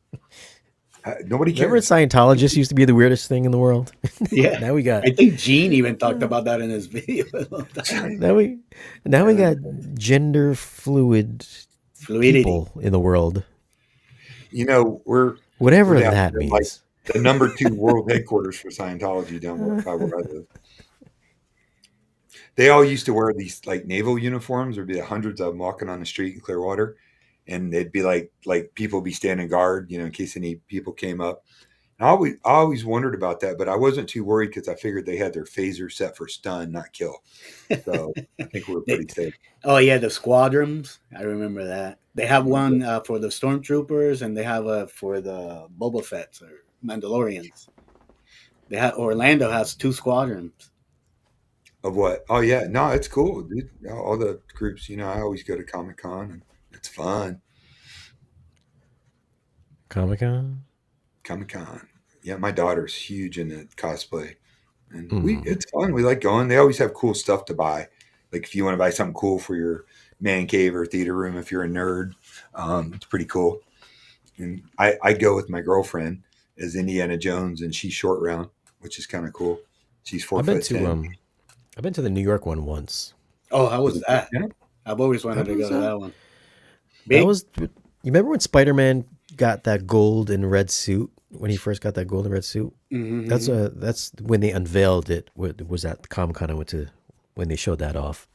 Nobody Remember cares. Scientologists used to be the weirdest thing in the world? Yeah. Now we got I think Gene even talked about that in his video a long time ago. now we now we got gender fluid Fluidity. people in the world. We're Whatever down that here in, like means. the number 2 world headquarters for Scientology down by where I live. They all used to wear these like naval uniforms. There'd be hundreds of them walking on the street in Clearwater, and they'd be like people be standing guard, in case any people came up. And I always wondered about that, but I wasn't too worried because I figured they had their phaser set for stun, not kill. So I think we were They, pretty safe. oh yeah, the squadrons. I remember that. They have one for the stormtroopers, and they have a for the Boba Fett's or Mandalorians. They have Orlando has 2 squadrons. Of what? Oh yeah, no, it's cool, dude. All the groups, I always go to Comic Con and it's fun. Comic Con. Comic Con. Yeah, my daughter's huge into cosplay, and Mm. it's fun. We like going. They always have cool stuff to buy. Like if you want to buy something cool for your man cave or theater room, if you're a nerd, it's pretty cool. And I go with my girlfriend as Indiana Jones, and she's short round, which is kind of cool. She's four I've been foot to 10. I've been to the New York one once. Oh, how was that? Yeah, I've always wanted that to go was to that one. That Big. was you remember when Spider-Man got that gold and red suit when he first got that gold and red suit? Mm-hmm. That's when they unveiled it. Was at the Comic Con I went to when they showed that off.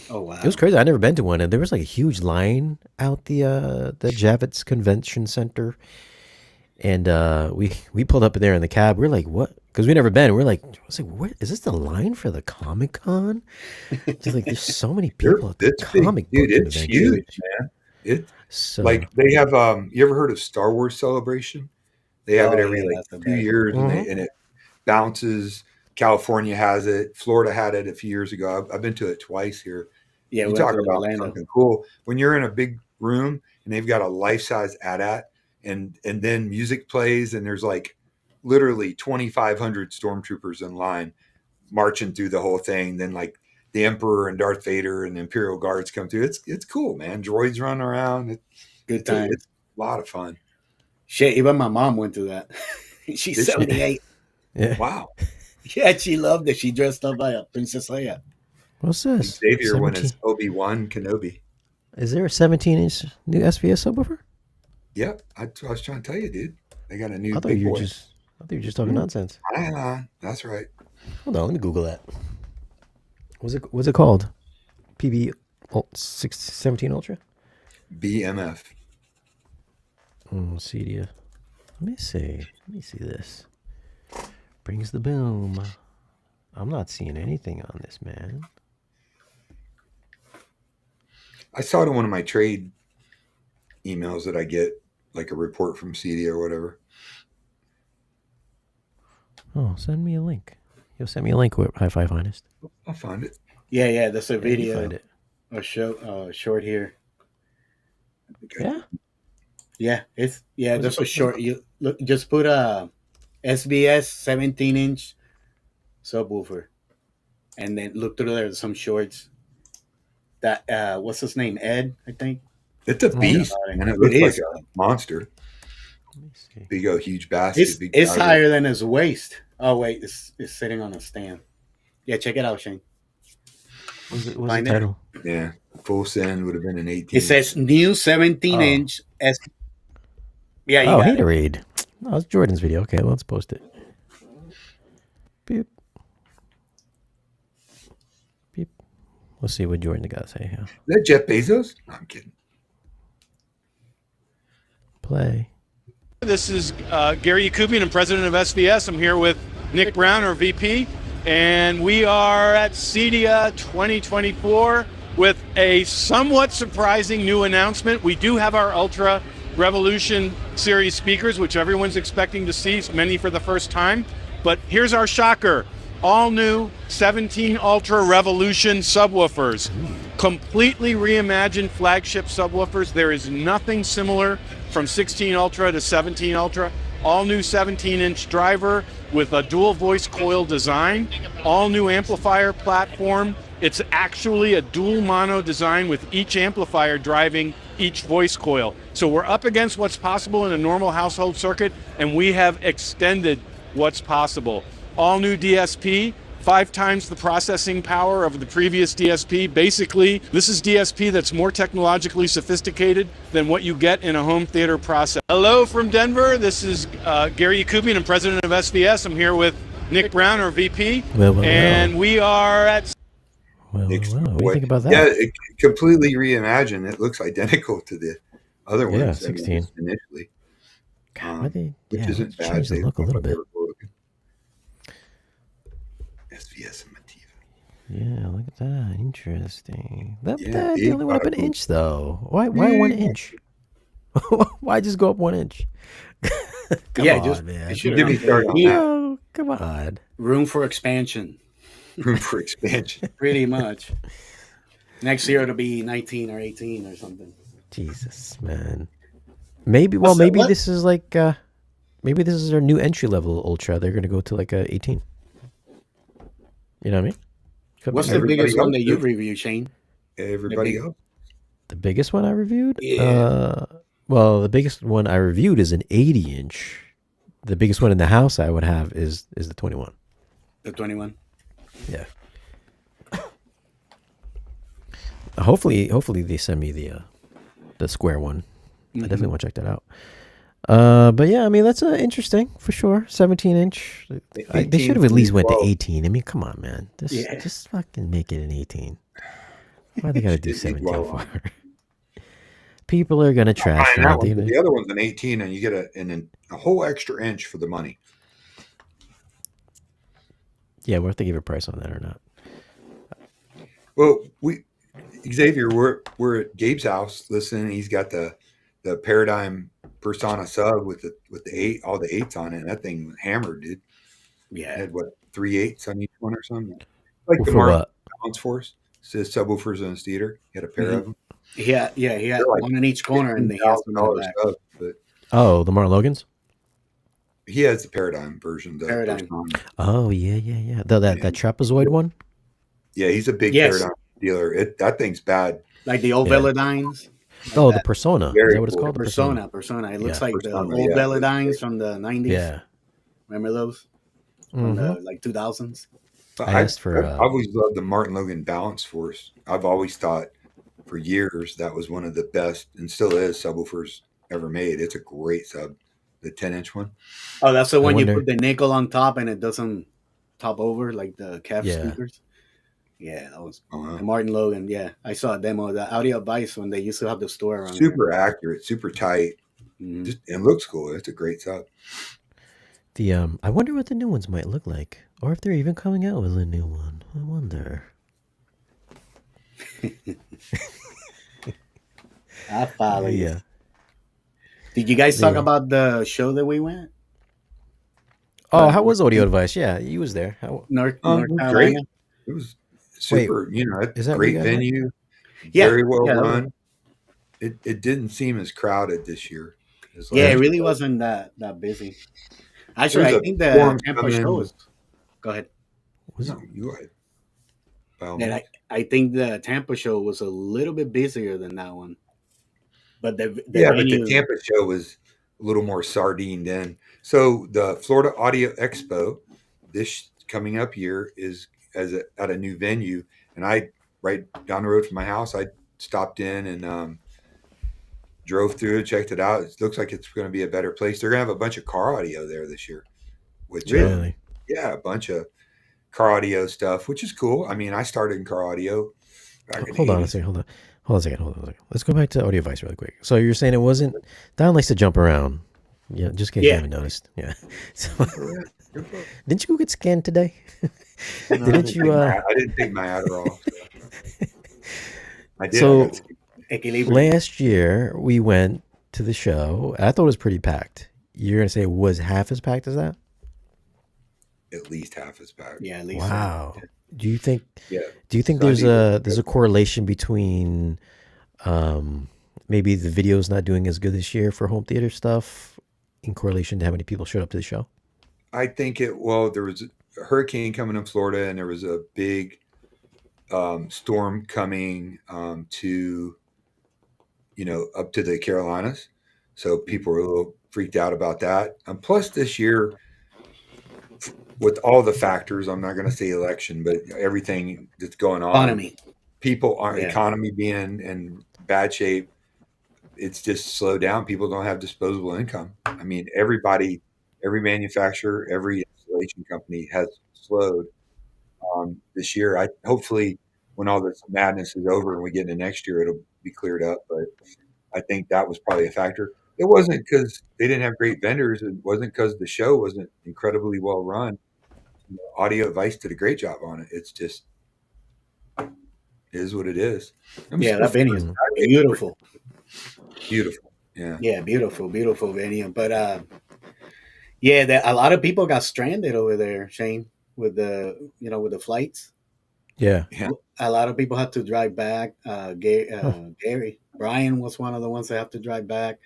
Oh wow. It was crazy. I never been to one, and there was like a huge line out the Javits Convention Center, and we pulled up in there in the cab. We're like, what? Because we never been. We're like, I was like, what is this the line for the Comic Con? Just like, there's so many people at the it's big, comic dude. book It's convention. huge, man. It So like they have. You ever heard of Star Wars Celebration? They have it Oh every yeah, like that's the 2 best. years, and Mhm. it bounces. California has it. Florida had it a few years ago. I've been to it twice here. Yeah, You we went talk to about Orlando. something cool when you're in a big room and they've got a life size AT-AT, and then music plays and there's like literally 2,500 stormtroopers in line marching through the whole thing. Then like the Emperor and Darth Vader and the Imperial Guards come through. It's cool, man. Droids run around. Good It's time. a lot of fun. Shit, even my mom went to that. She's Did she? 78. yeah. Wow. Yeah, she loved it. She dressed up like a Princess Leia. What's And this? Xavier went 17. as Obi-Wan Kenobi. Is there a 17-inch new SBS subwoofer? Yep. I was trying to tell you, dude. They got a new I thought big you were boy. just talking nonsense. That's right. Hold on, let me Google that. What's it called? PB 17 Ultra? BMF. CEDIA. Let me see. Let me see this. Brings the boom. I'm not seeing anything on this, man. I saw it in one of my trade emails that I get, like a report from CEDIA or whatever. Oh, send me a link. You'll send me a link with High Five Finest. I'll find it. Yeah, that's a Yeah, you video. find it. A short here. Yeah. Yeah, What's that's it- a short. You look, just put a SBS 17-inch subwoofer, and then look through there. Some shorts. That what's his name? Ed, I think. It's a beast, and it looks like a monster. Let me see. Big old huge basket. Big It's charger. higher than his waist. Oh wait, it's sitting on a stand. Yeah, check it out, Shane. What's the Find it. title? Yeah, full send would have been an 18. It says new 17-inch S. Yeah, you Oh, got it. Haterade. Oh, it's Jordan's video. Okay, let's post it. Beep. Beep. Let's see what Jordan got to say here. Is that Jeff Bezos? No, I'm kidding. play. This is Gary Yakubian, I'm president of SVS. I'm here with Nick Brown, our VP, and we are at CEDIA 2024 with a somewhat surprising new announcement. We do have our Ultra Revolution series speakers, which everyone's expecting to see, many for the first time. But here's our shocker. All new 17 Ultra Revolution subwoofers. Completely reimagined flagship subwoofers. There is nothing similar from 16 Ultra to 17 Ultra. All new 17-inch driver with a dual voice coil design. All new amplifier platform. It's actually a dual mono design with each amplifier driving each voice coil. So we're up against what's possible in a normal household circuit, and we have extended what's possible. All new DSP, 5 times the processing power of the previous DSP. Basically, this is DSP that's more technologically sophisticated than what you get in a home theater process. Hello from Denver. This is Gary Yakubian. I'm president of SVS. I'm here with Nick Brown, our VP. And we are at... What do you think about that? Yeah, it completely reimagined. It looks identical to the other ones. Yeah, 16. Initially. Which isn't bad. Change the look a little bit. SVS and Mativa. Yeah, look at that. Interesting. They only went up an inch, though. Why 1 inch? Why just go up 1 inch? Come on, man. Come on. Room for expansion. Room for expansion. Pretty much. Next year it'll be 19 or 18 or something. Jesus, man. Maybe this is like maybe this is their new entry level Ultra. They're gonna go to like a 18. You know what I mean? What's the biggest one that you've reviewed, Shane? Everybody else. The biggest one I reviewed? Yeah. Well, the biggest one I reviewed is an 80-inch. The biggest one in the house I would have is the 21. The 21? Yeah. Hopefully they send me the square one. I definitely want to check that out. But yeah, I mean that's interesting for sure. 17-inch. They should have at least went to 18. I mean, come on, man. Just fucking make it an 18. Why they gotta do 17 for? People are gonna trash that. The other one's an 18, and you get a whole extra inch for the money. Yeah, we'll have to give a price on that or not. Well, Xavier, we're at Gabe's house listening. He's got the Paradigm Persona sub with the all the 8s on it. And that thing was hammered, dude. Yeah, it had 3 8s on each one or something. Like the balance force. It says subwoofers in his theater. He had a pair of them. Yeah, he had one in each corner, and they had some back. The Martin Logans. He has the Paradigm version. Paradigm. Oh yeah. That trapezoid one. Yeah, he's a big Paradigm dealer. That thing's bad. Like the old Velodynes. Like the Persona. Is that what it's called? Persona. It looks like the old Velodynes from the 90s. Yeah. Remember those? From the 2000s? I've always loved the Martin Logan Balance Force. I've always thought for years that was one of the best, and still is, subwoofers ever made. It's a great sub, the 10-inch one. Oh, that's the one you put the nickel on top and it doesn't top over like the CAF speakers? Yeah, that was the Martin Logan. Yeah, I saw a demo of the Audio Vice when they used to have the store around super accurate, super tight. Just, and looks cool. It's a great sub. I wonder what the new ones might look like, or if they're even coming out with a new one. I wonder. I follow you. Yeah. Did you guys talk about the show that we went? Oh, how was Audio Advice? Yeah, you was there. North Carolina. Great. It was super. Is that great venue? Yeah, very well run. It didn't seem as crowded this year. It really wasn't that busy. Actually, I think the Tampa show was. Go ahead. No, you go ahead. And I think the Tampa show was a little bit busier than that one. But the Tampa show was a little more sardined in. So the Florida Audio Expo this coming up year is at a new venue, and I right down the road from my house. I stopped in and drove through it, checked it out. It looks like it's going to be a better place. They're going to have a bunch of car audio there this year, which really, a bunch of car audio stuff, which is cool. I mean, I started in car audio. Hold on a second. Hold on a second. Let's go back to audio device really quick. So you're saying it wasn't Don likes to jump around. Yeah, just in case you Yeah. haven't noticed. Yeah. So Correct. Good book. didn't you go get scanned today? No, Didn't you I didn't take my Adderall. So. I did. I got so Equilibrium. last year we went to the show. I thought it was pretty packed. You're gonna say it was half as packed as that? at least half as packed. Yeah, at least. Wow. Do you think Yeah. there's Sunday a correlation between maybe the video's not doing as good this year for home theater stuff in correlation to how many people showed up to the show? I think there was a hurricane coming in Florida, and there was a big storm coming to, up to the Carolinas. So people were a little freaked out about that. And plus, this year, with all the factors, I'm not going to say election, but everything that's going on, Economy. people are Yeah. economy being in bad shape. It's just slowed down. People don't have disposable income. I mean, every manufacturer, every installation company has slowed this year. Hopefully, when all this madness is over and we get into next year, it'll be cleared up. But I think that was probably a factor. It wasn't because they didn't have great vendors. It wasn't because the show wasn't incredibly well run. Audio Advice did a great job on it. It's just is what it is. Yeah, that venue is beautiful. Beautiful. Yeah. Yeah, beautiful venue. But yeah, a lot of people got stranded over there, Shane, with the flights. Yeah. Yeah. A lot of people had to drive back. Gary, Brian was one of the ones that have to drive back.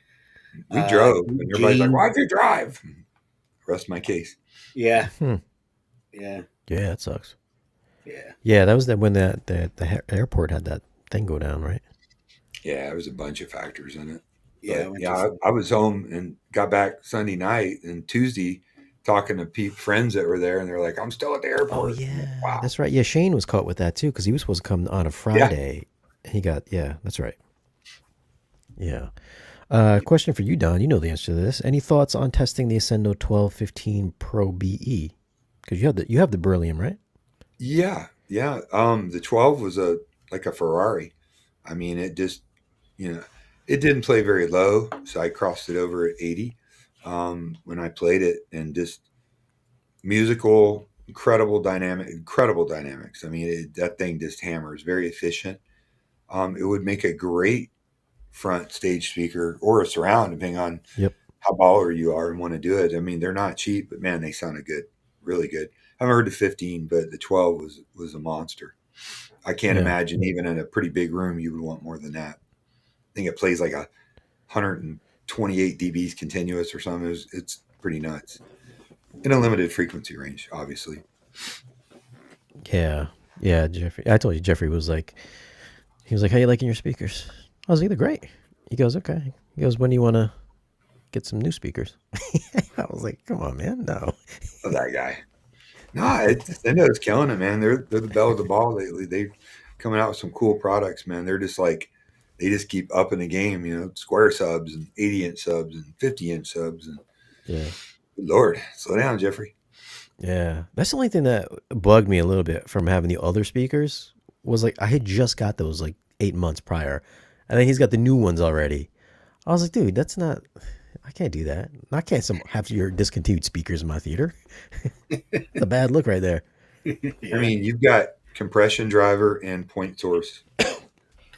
We drove, and everybody's like, Gene. "Why'd you drive?" Rest my case. Yeah, Hmm. yeah, Yeah, that sucks. yeah. Yeah, that was when the airport had that thing go down, right? Yeah, there was a bunch of factors in it. Yeah, But, I was home and got back Sunday night and Tuesday talking to friends that were there, and they're like, "I'm still at the airport." Oh yeah, Wow. that's right. Yeah, Shane was caught with that too because he was supposed to come on a Friday. He got that's right. Yeah. Question for you, Don. You know the answer to this. Any thoughts on testing the Ascendo 1215 Pro BE? Because you have the beryllium, right? Yeah. The 12 was like a Ferrari. I mean, it just it didn't play very low, so I crossed it over at 80 when I played it, and just musical, incredible dynamics. I mean, that thing just hammers, very efficient. It would make a great front stage speaker or a surround, depending on Yep. how baller you are and want to do it. I mean, they're not cheap, but man, they sounded good, really good. I haven't heard the 15, but the 12 was a monster. I can't imagine even in a pretty big room you would want more than that. I think it plays like 128 dBs continuous or something. It's pretty nuts. In a limited frequency range, obviously. Yeah. Jeffrey, I told you Jeffrey was like, he was like, "How you liking your speakers?" I was like, "They're great." He goes, "Okay." He goes, "When do you want to get some new speakers?" I was like, "Come on, man, no." Oh, that guy. No, Nintendo's killing it, man. They're the belle of the ball lately. They're coming out with some cool products, man. They're just like, they just keep upping the game. Square subs and 80-inch subs and 50-inch subs, and Yeah. Lord, slow down, Jeffrey. Yeah, that's the only thing that bugged me a little bit from having the other speakers was like I had just got those like 8 months prior, and then he's got the new ones already. I was like, dude, that's not. I can't do that. I can't have your discontinued speakers in my theater. That's a bad look right there. I mean, you've got compression driver and point source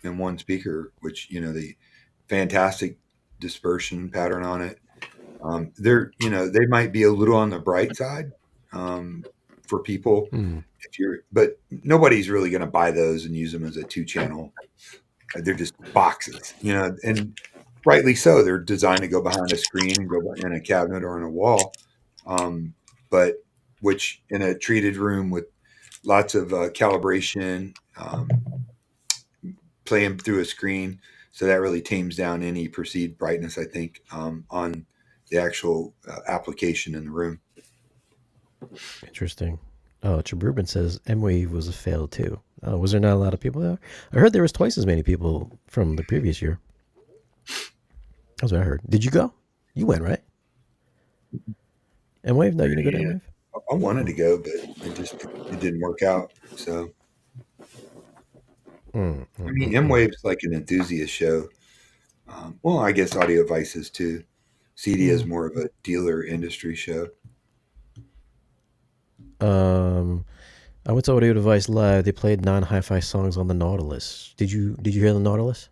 in one speaker, which the fantastic dispersion pattern on it. They might be a little on the bright side for people but nobody's really going to buy those and use them as a 2-channel. They're just boxes, and rightly so. They're designed to go behind a screen and go in a cabinet or in a wall, but which in a treated room with lots of calibration, playing through a screen, so that really tames down any perceived brightness, I think, on the actual application in the room. Interesting. Oh, Chabrubin says M-Wave was a fail too. Was there not a lot of people there? I heard there was twice as many people from the previous year. That's what I heard. Did you go? You went, right? M-Wave? No, you didn't go to M-Wave? I wanted to go, but it didn't work out. So I mean, M-Wave's like an enthusiast show. Well, I guess Audio Vice is too. CEDIA is more of a dealer industry show. I went to Audio Device Live. They played non-hi-fi songs on the Nautilus. Did you hear the Nautilus?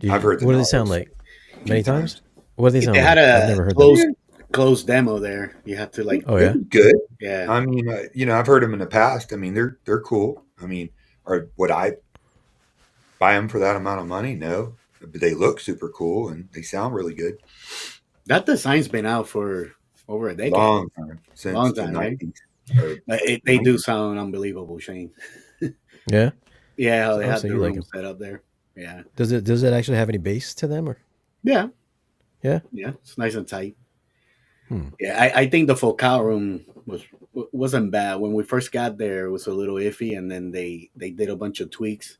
I've heard the What do they sound Nautilus like? Many times? What do they sound They like? had I've a never heard them. closed demo there. You have to like, Oh yeah. Good. yeah. I mean, I've heard them in the past. I mean, they're cool. I mean, or would I buy them for that amount of money? No, but they look super cool and they sound really good. That design's been out for over a decade. Long time since Long the time, right? 90s. They do sound unbelievable, Shane. Yeah. Yeah, how they Oh, have so the you like room 'em. set up there. Yeah, Does it actually have any bass to them or? yeah, Yeah. yeah. It's nice and tight. Hmm. Yeah, I think the Focal room wasn't bad when we first got there. It was a little iffy, and then they did a bunch of tweaks,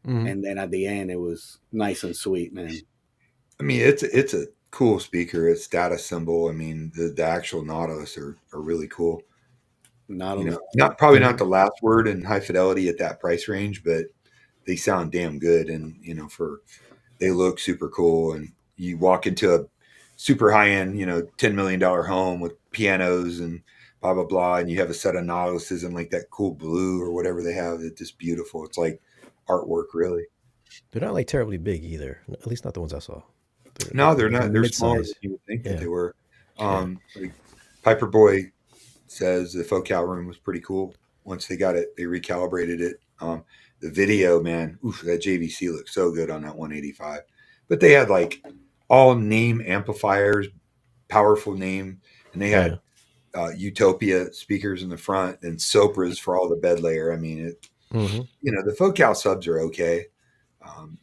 and then at the end it was nice and sweet, man. I mean, it's a cool speaker. It's data symbol. I mean, the actual Nautilus are really cool. Not You a, know, not the last word in high fidelity at that price range, but they sound damn good, and they look super cool. And you walk into a super high end, $10 million home with pianos and blah blah blah, and you have a set of Nautiluses and like that cool blue or whatever they have. It's just beautiful. It's like artwork, really. They're not like terribly big either. At least not the ones I saw. No, they're like not. They're smaller than mid-size. you would think that Yeah. they were. Like Piper Boy says the Focal room was pretty cool. Once they got it, they recalibrated it. The video, man, that JVC looked so good on that 185. But they had like all name amplifiers, powerful name, and they had Utopia speakers in the front and Sopras for all the bed layer. I mean, the Focal subs are okay,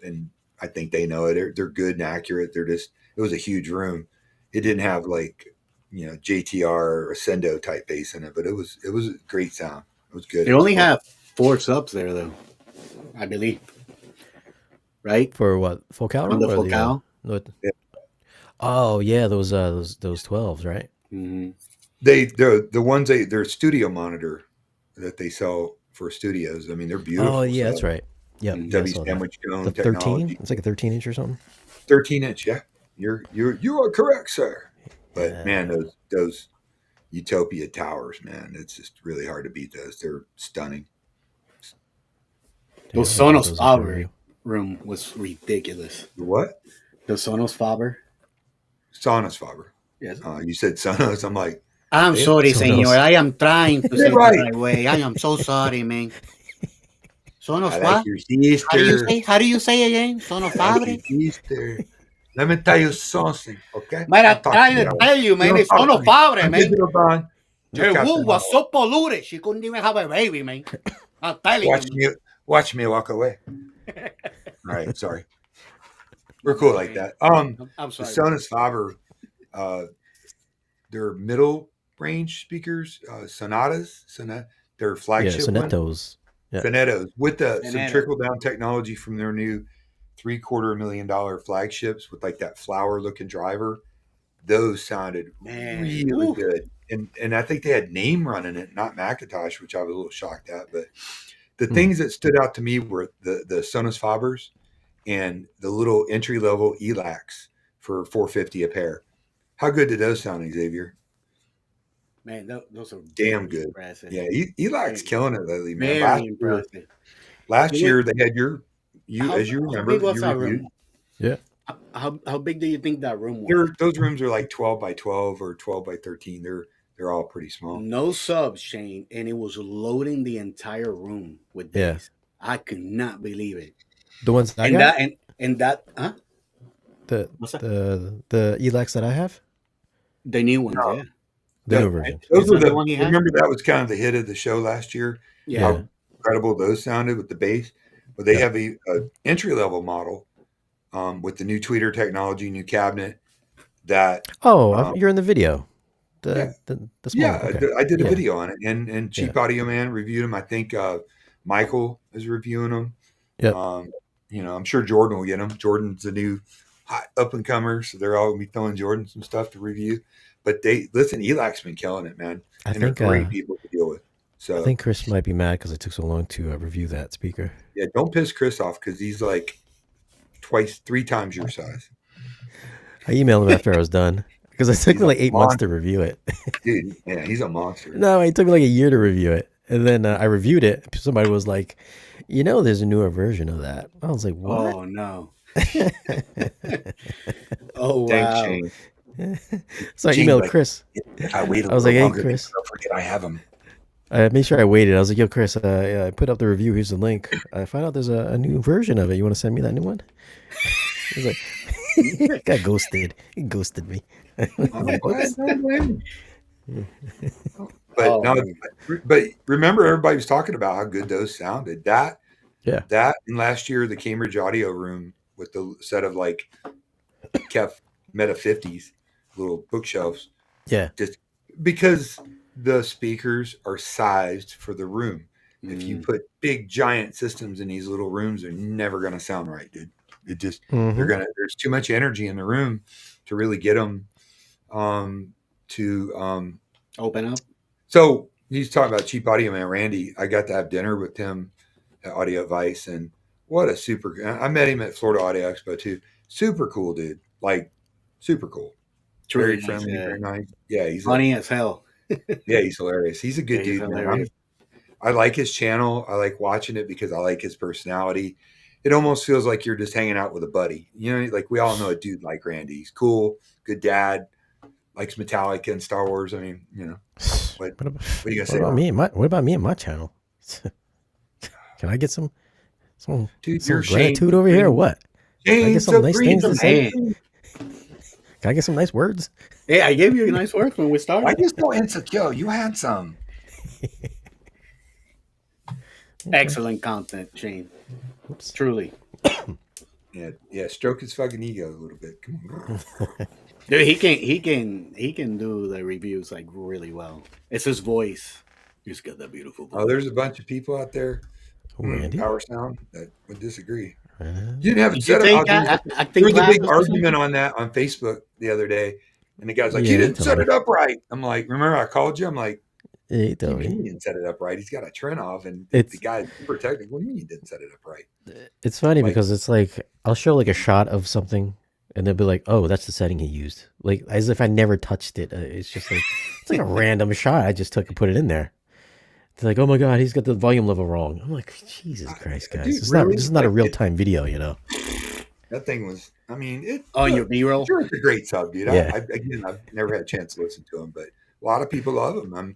and I think they know it. They're good and accurate. It was a huge room. It didn't have like JTR or Ascendo type bass in it, but it was a great sound. It was good. They only have 4 subs there, though, I believe. Right? For what? Focal On the room or Focal? Yeah. Oh yeah, those 12s, right? Mm-hmm. The ones they're studio monitor that they sell for studios. I mean, they're beautiful. Oh yeah, that's right. Yeah, W sandwich cone the technology. 13. It's like a 13-inch or something. 13-inch. Yeah, you are correct, sir. But man, those Utopia towers, man, it's just really hard to beat those. They're stunning. The Sonos Faber room was ridiculous. The what? The Sonos Faber. Sonos Faber. Yes. You said Sonos. I'm like, I'm sorry, senor. I am trying to say it the right way. I am so sorry, man. Sonos Faber. How do you say again? Sonos Faber. Let me tell you something, okay? Man, I'm trying to tell you, man. It's Sonos Faber, man. Her womb was so polluted, she couldn't even have a baby, man. I'm telling you. Watch me walk away. All right, sorry. We're cool like that. I'm sorry. The Sonos Faber, they're middle range speakers, Sonatas, their flagship Sonettos. Yeah. Sonettos with some trickle down technology from their new $750,000 flagships with like that flower looking driver. Those sounded really good. And I think they had name running it, not Macintosh, which I was a little shocked at. But the things that stood out to me were the Sonos Fabers and the little entry level ELACs for $450 a pair. How good did those sound, Xavier? Man, those are damn good. Impressive. Yeah, ELAC's killing it lately, man. Very impressive. Last year they had as you remember, how big was that room? Yeah. How big do you think that room was? Those rooms are like 12 by 12 or 12 by 13. They're all pretty small. No subs, Shane, and it was loading the entire room with bass. I could not believe it. The ones that I got? Huh? The ELACs that I have? The new ones, yeah. The new version. Those were remember that was kind of the hit of the show last year? Yeah. How incredible those sounded with the bass. But they have a entry level model with the new tweeter technology, new cabinet. You're in the video. The small, okay. I did a video on it, and Cheap Audio Man reviewed them. I think Michael is reviewing them. Yeah. I'm sure Jordan will get them. Jordan's the new hot up and comer, so they're all gonna be throwing Jordan some stuff to review. But ELAC's been killing it, man. I think they're great people to deal with. So I think Chris might be mad because it took so long to review that speaker. yeah, don't piss Chris off because he's like three times your size. I emailed him after I was done because it took He's me a like 8 months to monster. review it. Dude, yeah, he's a monster. No, it took me like a year to review it. And then I reviewed it. Somebody was like, there's a newer version of that. I was like, what? Oh no. Oh Thanks, wow. Shane. So I Shane's emailed like, Chris. if I wait a I was little like, hey, longer, Chris. don't forget I have him. I made sure I waited. I was like, yo, Chris, I put up the review. Here's the link. I found out there's a new version of it. You want to send me that new one? He's like, got ghosted. He ghosted me. But no, but remember, everybody was talking about how good those sounded. That and last year the Cambridge Audio Room with the set of like Kef Meta 50s, little bookshelves. Yeah, just because the speakers are sized for the room. If you put big giant systems in these little rooms, they're never going to sound right, dude. It just there's too much energy in the room to really get them to open up. So he's talking about Cheap Audio Man Randy. I got to have dinner with him at Audio Advice, and what a super! I met him at Florida Audio Expo too. Super cool dude, like super cool, very Nice, friendly, yeah. very nice. Yeah, he's Funny as hell. yeah, he's hilarious. He's a good Yeah, he's dude, man. hilarious. I like his channel. I like watching it because I like his personality. It almost feels like you're just hanging out with a buddy. You know, like we all know a dude like Randy. He's cool, good dad, likes Metallica and Star Wars. I mean, you know, what are you gonna say? What about me and my channel? Can I get some Dude, some you're gratitude over here or what? Can I get some nice things to say? Man. Can I get some nice words? Hey, I gave you a nice word when we started. Why are you so insecure? You handsome. Excellent content, Shane. Oops. Truly. Yeah, stroke his fucking ego a little bit. Come on. Dude, he can do the reviews like really well. It's his voice. He's got that beautiful voice. Oh, there's a bunch of people out there, Randy? Power Sound, that would disagree. Uh, You didn't have it Did you set take up. acting There was a big classes or argument on that on Facebook the other day, and the guy's like, Yeah, "You didn't he set told it up right." I'm like, "Remember I called you?" I'm like, Hey, "What do you mean you didn't set it up right? He's got a trend off, and the It's- guy's super technical. What do you mean you didn't set it up right?" It's funny Like- because it's like I'll show like a shot of something and they'll be like, "Oh, that's the setting he used," like as if I never touched it. It's just like it's like a random shot I just took and put it in there. They're like, "Oh my god, he's got the volume level wrong." I'm like, "Jesus Christ, guys! Dude, This really? is not a Like, real time video, you know." That thing was. I mean, it. Oh, your B-roll? Sure, it's a great sub, dude. Yeah. Again, I've never had a chance to listen to him, but a lot of people love him. I'm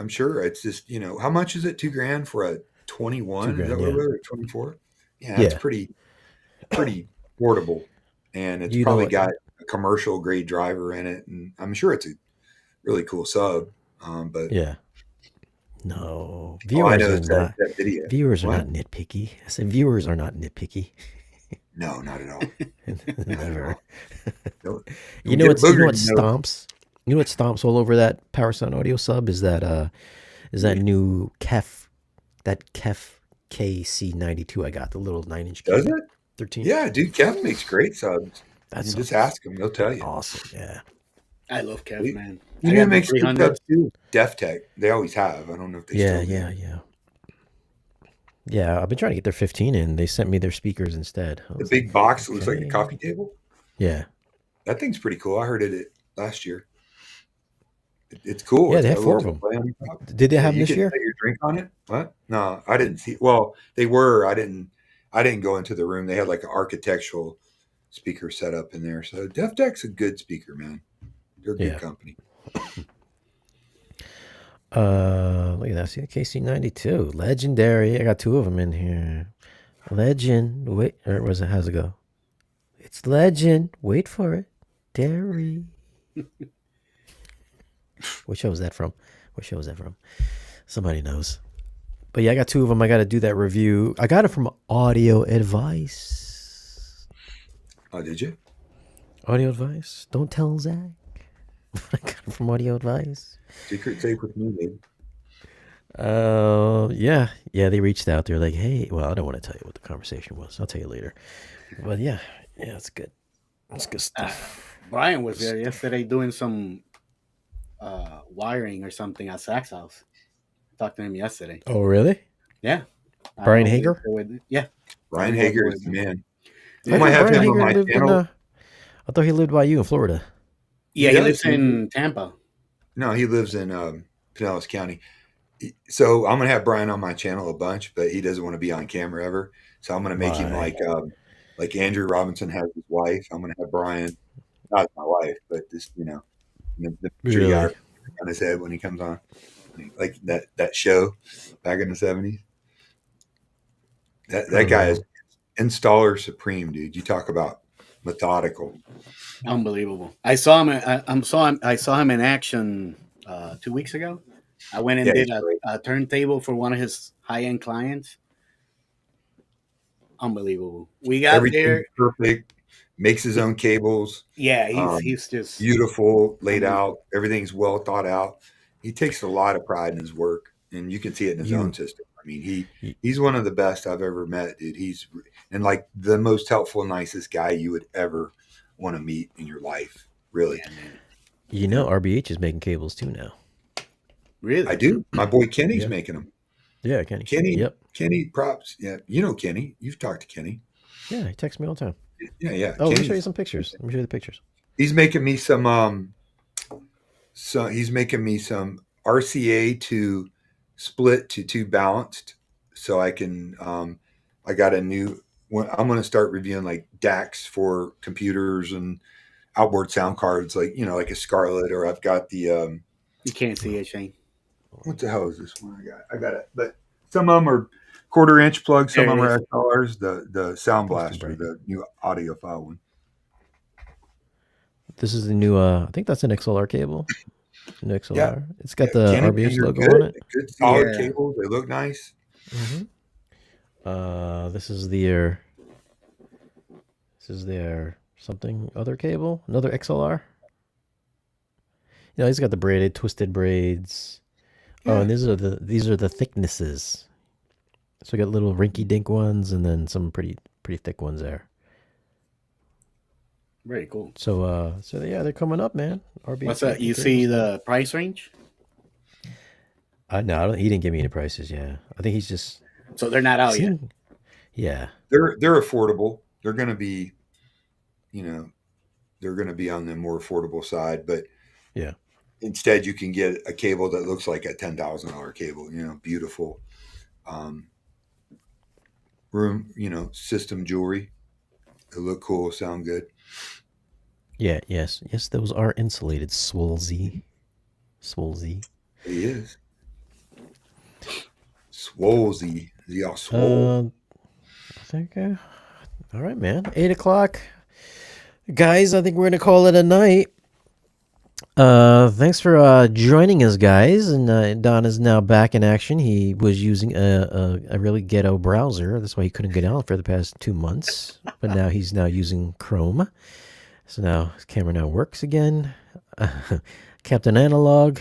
sure it's just, how much is it? $2,000 for a 21? $2,000, Is that what it yeah. was? Or 24? Yeah, it's Yeah. pretty portable, and it's You know probably what? got a commercial grade driver in it, and I'm sure it's a really cool sub. But Yeah. No, all I viewers know are is not. that video. Viewers are What? not nitpicky. I said viewers are not nitpicky. No, not at all. Never. Don't You know get what's you know boogered, what stomps? You know what stomps all over that Power Sound Audio sub is that new Kef KC92 I got, the little 9-inch Does key, it? 13. Yeah, dude, Kev makes great subs. That's You just ask him; he'll tell you. awesome. Yeah. I love Kev, man. You I know, got the makes good 300. subs too. Def Tech, they always have. I don't know if they Yeah, still do. yeah. I've been trying to get their 15 in. They sent me their speakers instead. I The was big like, box that looks like a okay. coffee table. Yeah. That thing's pretty cool. I heard it last year. It's cool. Yeah, It's they got have a 4 little of them. display on top. Did they have them you this can year? set your drink on it. What? No, I didn't see. Well, they were. I didn't go into the room. They had like an architectural speaker set up in there. So Def Tech's a good speaker, man. They're a good Yeah. company. Look at that. See the KC92. Legendary. I got 2 of them in here. Legend. Wait, or was it? How's it go? It's legend. Wait for it. Dairy. What show was that from? Somebody knows. But yeah, I got 2 of them. I got to do that review. I got it from Audio Advice. Oh, did you? Audio Advice. Don't tell Zach. I got it from Audio Advice. Secret safe with me, baby. Yeah, they reached out. They're like, "Hey, well, I don't want to tell you what the conversation was. I'll tell you later." But yeah, it's good. It's good stuff. Brian was there yesterday doing some wiring or something at Zach's house. Talked to him yesterday. Oh, really? Yeah. I don't Brian know Hager? yeah. I Ryan don't know what they Hager were is the doing. man. I I Yeah. might thought have Brian him on Hager my lived in. channel. I thought he lived by you in Florida. Yeah, he lives He in Tampa. No, he lives in Pinellas County. So I'm gonna have Brian on my channel a bunch, but he doesn't want to be on camera ever. So I'm gonna make him Why? like Andrew Robinson has his wife. I'm gonna have Brian, not my wife, but just the picture he got Really? on his head when he comes on, like that show back in the '70s. That Oh guy is no. installer supreme, dude. You talk about methodical. Unbelievable. I saw him in action 2 weeks ago. I went and Yeah, did he's great. a turntable for one of his high end clients. Unbelievable. We got Everything's there. perfect. Makes his own cables. Yeah, he's Um, he's just Beautiful, laid out. unbelievable. Everything's well thought out. He takes a lot of pride in his work, and you can see it in his own You, system. I mean, you he's one of the best I've ever met, dude. He's and like the most helpful, nicest guy you would ever want to meet in your life. Really, Yeah, man. you know RBH is making cables too now. I Really? do. My boy Kenny's Yeah. making them. Yeah, Kenny. Kenny, Yep. Kenny, props. Yeah, you know Kenny. You've talked to Kenny. Yeah, he texts me all the time. Yeah. Oh, let me show you Kenny's some pictures. Let me show you the pictures. he's making me some. So he's making me some RCA to split to two balanced, so I can. I got a new. I'm going to start reviewing like DACs for computers and outboard sound cards, like like a Scarlett, or I've got the You can't see it, Shane. what the hell is this one? I got it, but some of them are quarter-inch plugs, some There of it them is. are XLRs. The Sound That's too Blaster, bright. the new audiophile one. This is the new. I think that's an XLR cable. New Yeah, XLR. It's got the Canon, and RBH they're logo on good, it. good solid Yeah. cables. They look nice. hmm This is their. This is their something other cable. Another XLR. He's got the braided, twisted braids. Oh, Yeah, and these are the thicknesses. So we got little rinky dink ones, and then some pretty thick ones there. Very cool. So yeah, they're coming up, man. RBH What's that? making You cables see now. the price range? No, I don't. He didn't give me any prices. Yeah, I think he's just So they're not out yet. seen. Yeah, they're affordable. They're going to be, you know, they're going to be on the more affordable side, but yeah, instead you can get a cable that looks like a $10,000 cable. Beautiful room. System jewelry. They look cool, sound good. yeah. Yes. Those are insulated. Swolzy. He is swolzy. Is he all swole? I think. All right, man. 8 o'clock, guys. I think we're gonna call it a night. Thanks for joining us, guys. And Don is now back in action. He was using a really ghetto browser. That's why he couldn't get out for the past 2 months. But now he's using Chrome. So now his camera now works again. Captain Analog,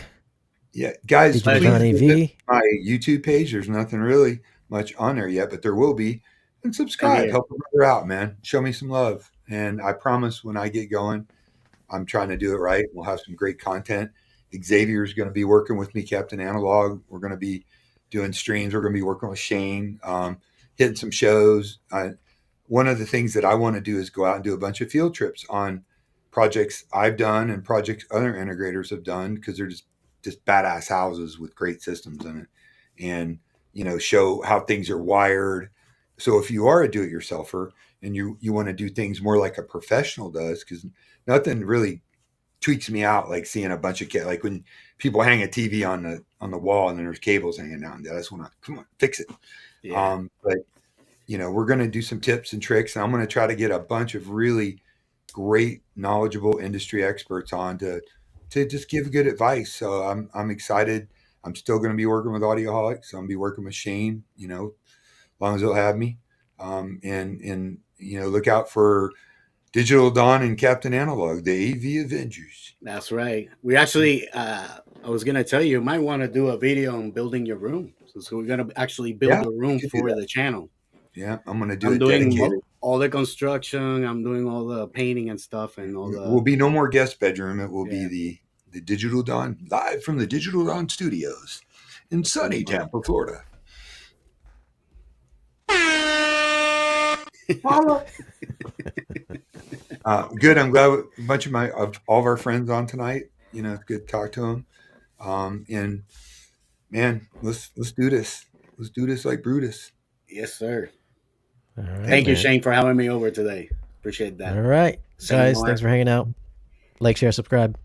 Yeah, guys, Digital please Don visit AV. my YouTube page. There's nothing really much on there yet, but there will be. And subscribe. here. Help a brother out, man. Show me some love. And I promise when I get going, I'm trying to do it right. We'll have some great content. Xavier is going to be working with me, Captain Analog. We're going to be doing streams. We're going to be working with Shane, hitting some shows. One of the things that I want to do is go out and do a bunch of field trips on projects I've done and projects other integrators have done, because they're just badass houses with great systems in it, and show how things are wired. So if you are a do-it-yourselfer and you want to do things more like a professional does, because nothing really tweaks me out like seeing a bunch of like when people hang a TV on the wall and then there's cables hanging down. That's when come on, fix it. Yeah. But we're going to do some tips and tricks, and I'm going to try to get a bunch of really great, knowledgeable industry experts on to just give good advice. So I'm excited. I'm still going to be working with Audioholics. I'm going to be working with Shane, as long as they'll have me. And look out for Digital Dawn and Captain Analog, the AV Avengers. That's right. We actually, I was gonna tell you, might want to do a video on building your room. So we're gonna actually build a room could do for that. the channel. Yeah, I'm going to do I'm it doing dedicated. all the construction. I'm doing all the painting and stuff, and all Will the be no more guest bedroom. It will Yeah. be the Digital Dawn, live from the Digital Dawn studios in sunny Tampa, Florida. Holla. Good. I'm glad a bunch of all of our friends on tonight. It's good to talk to them. And man, let's do this. Let's do this like Brutus. Yes, sir. All right, Thank you, man. Shane, for having me over today. Appreciate that. All right, Same guys. more. Thanks for hanging out. Like, share, subscribe.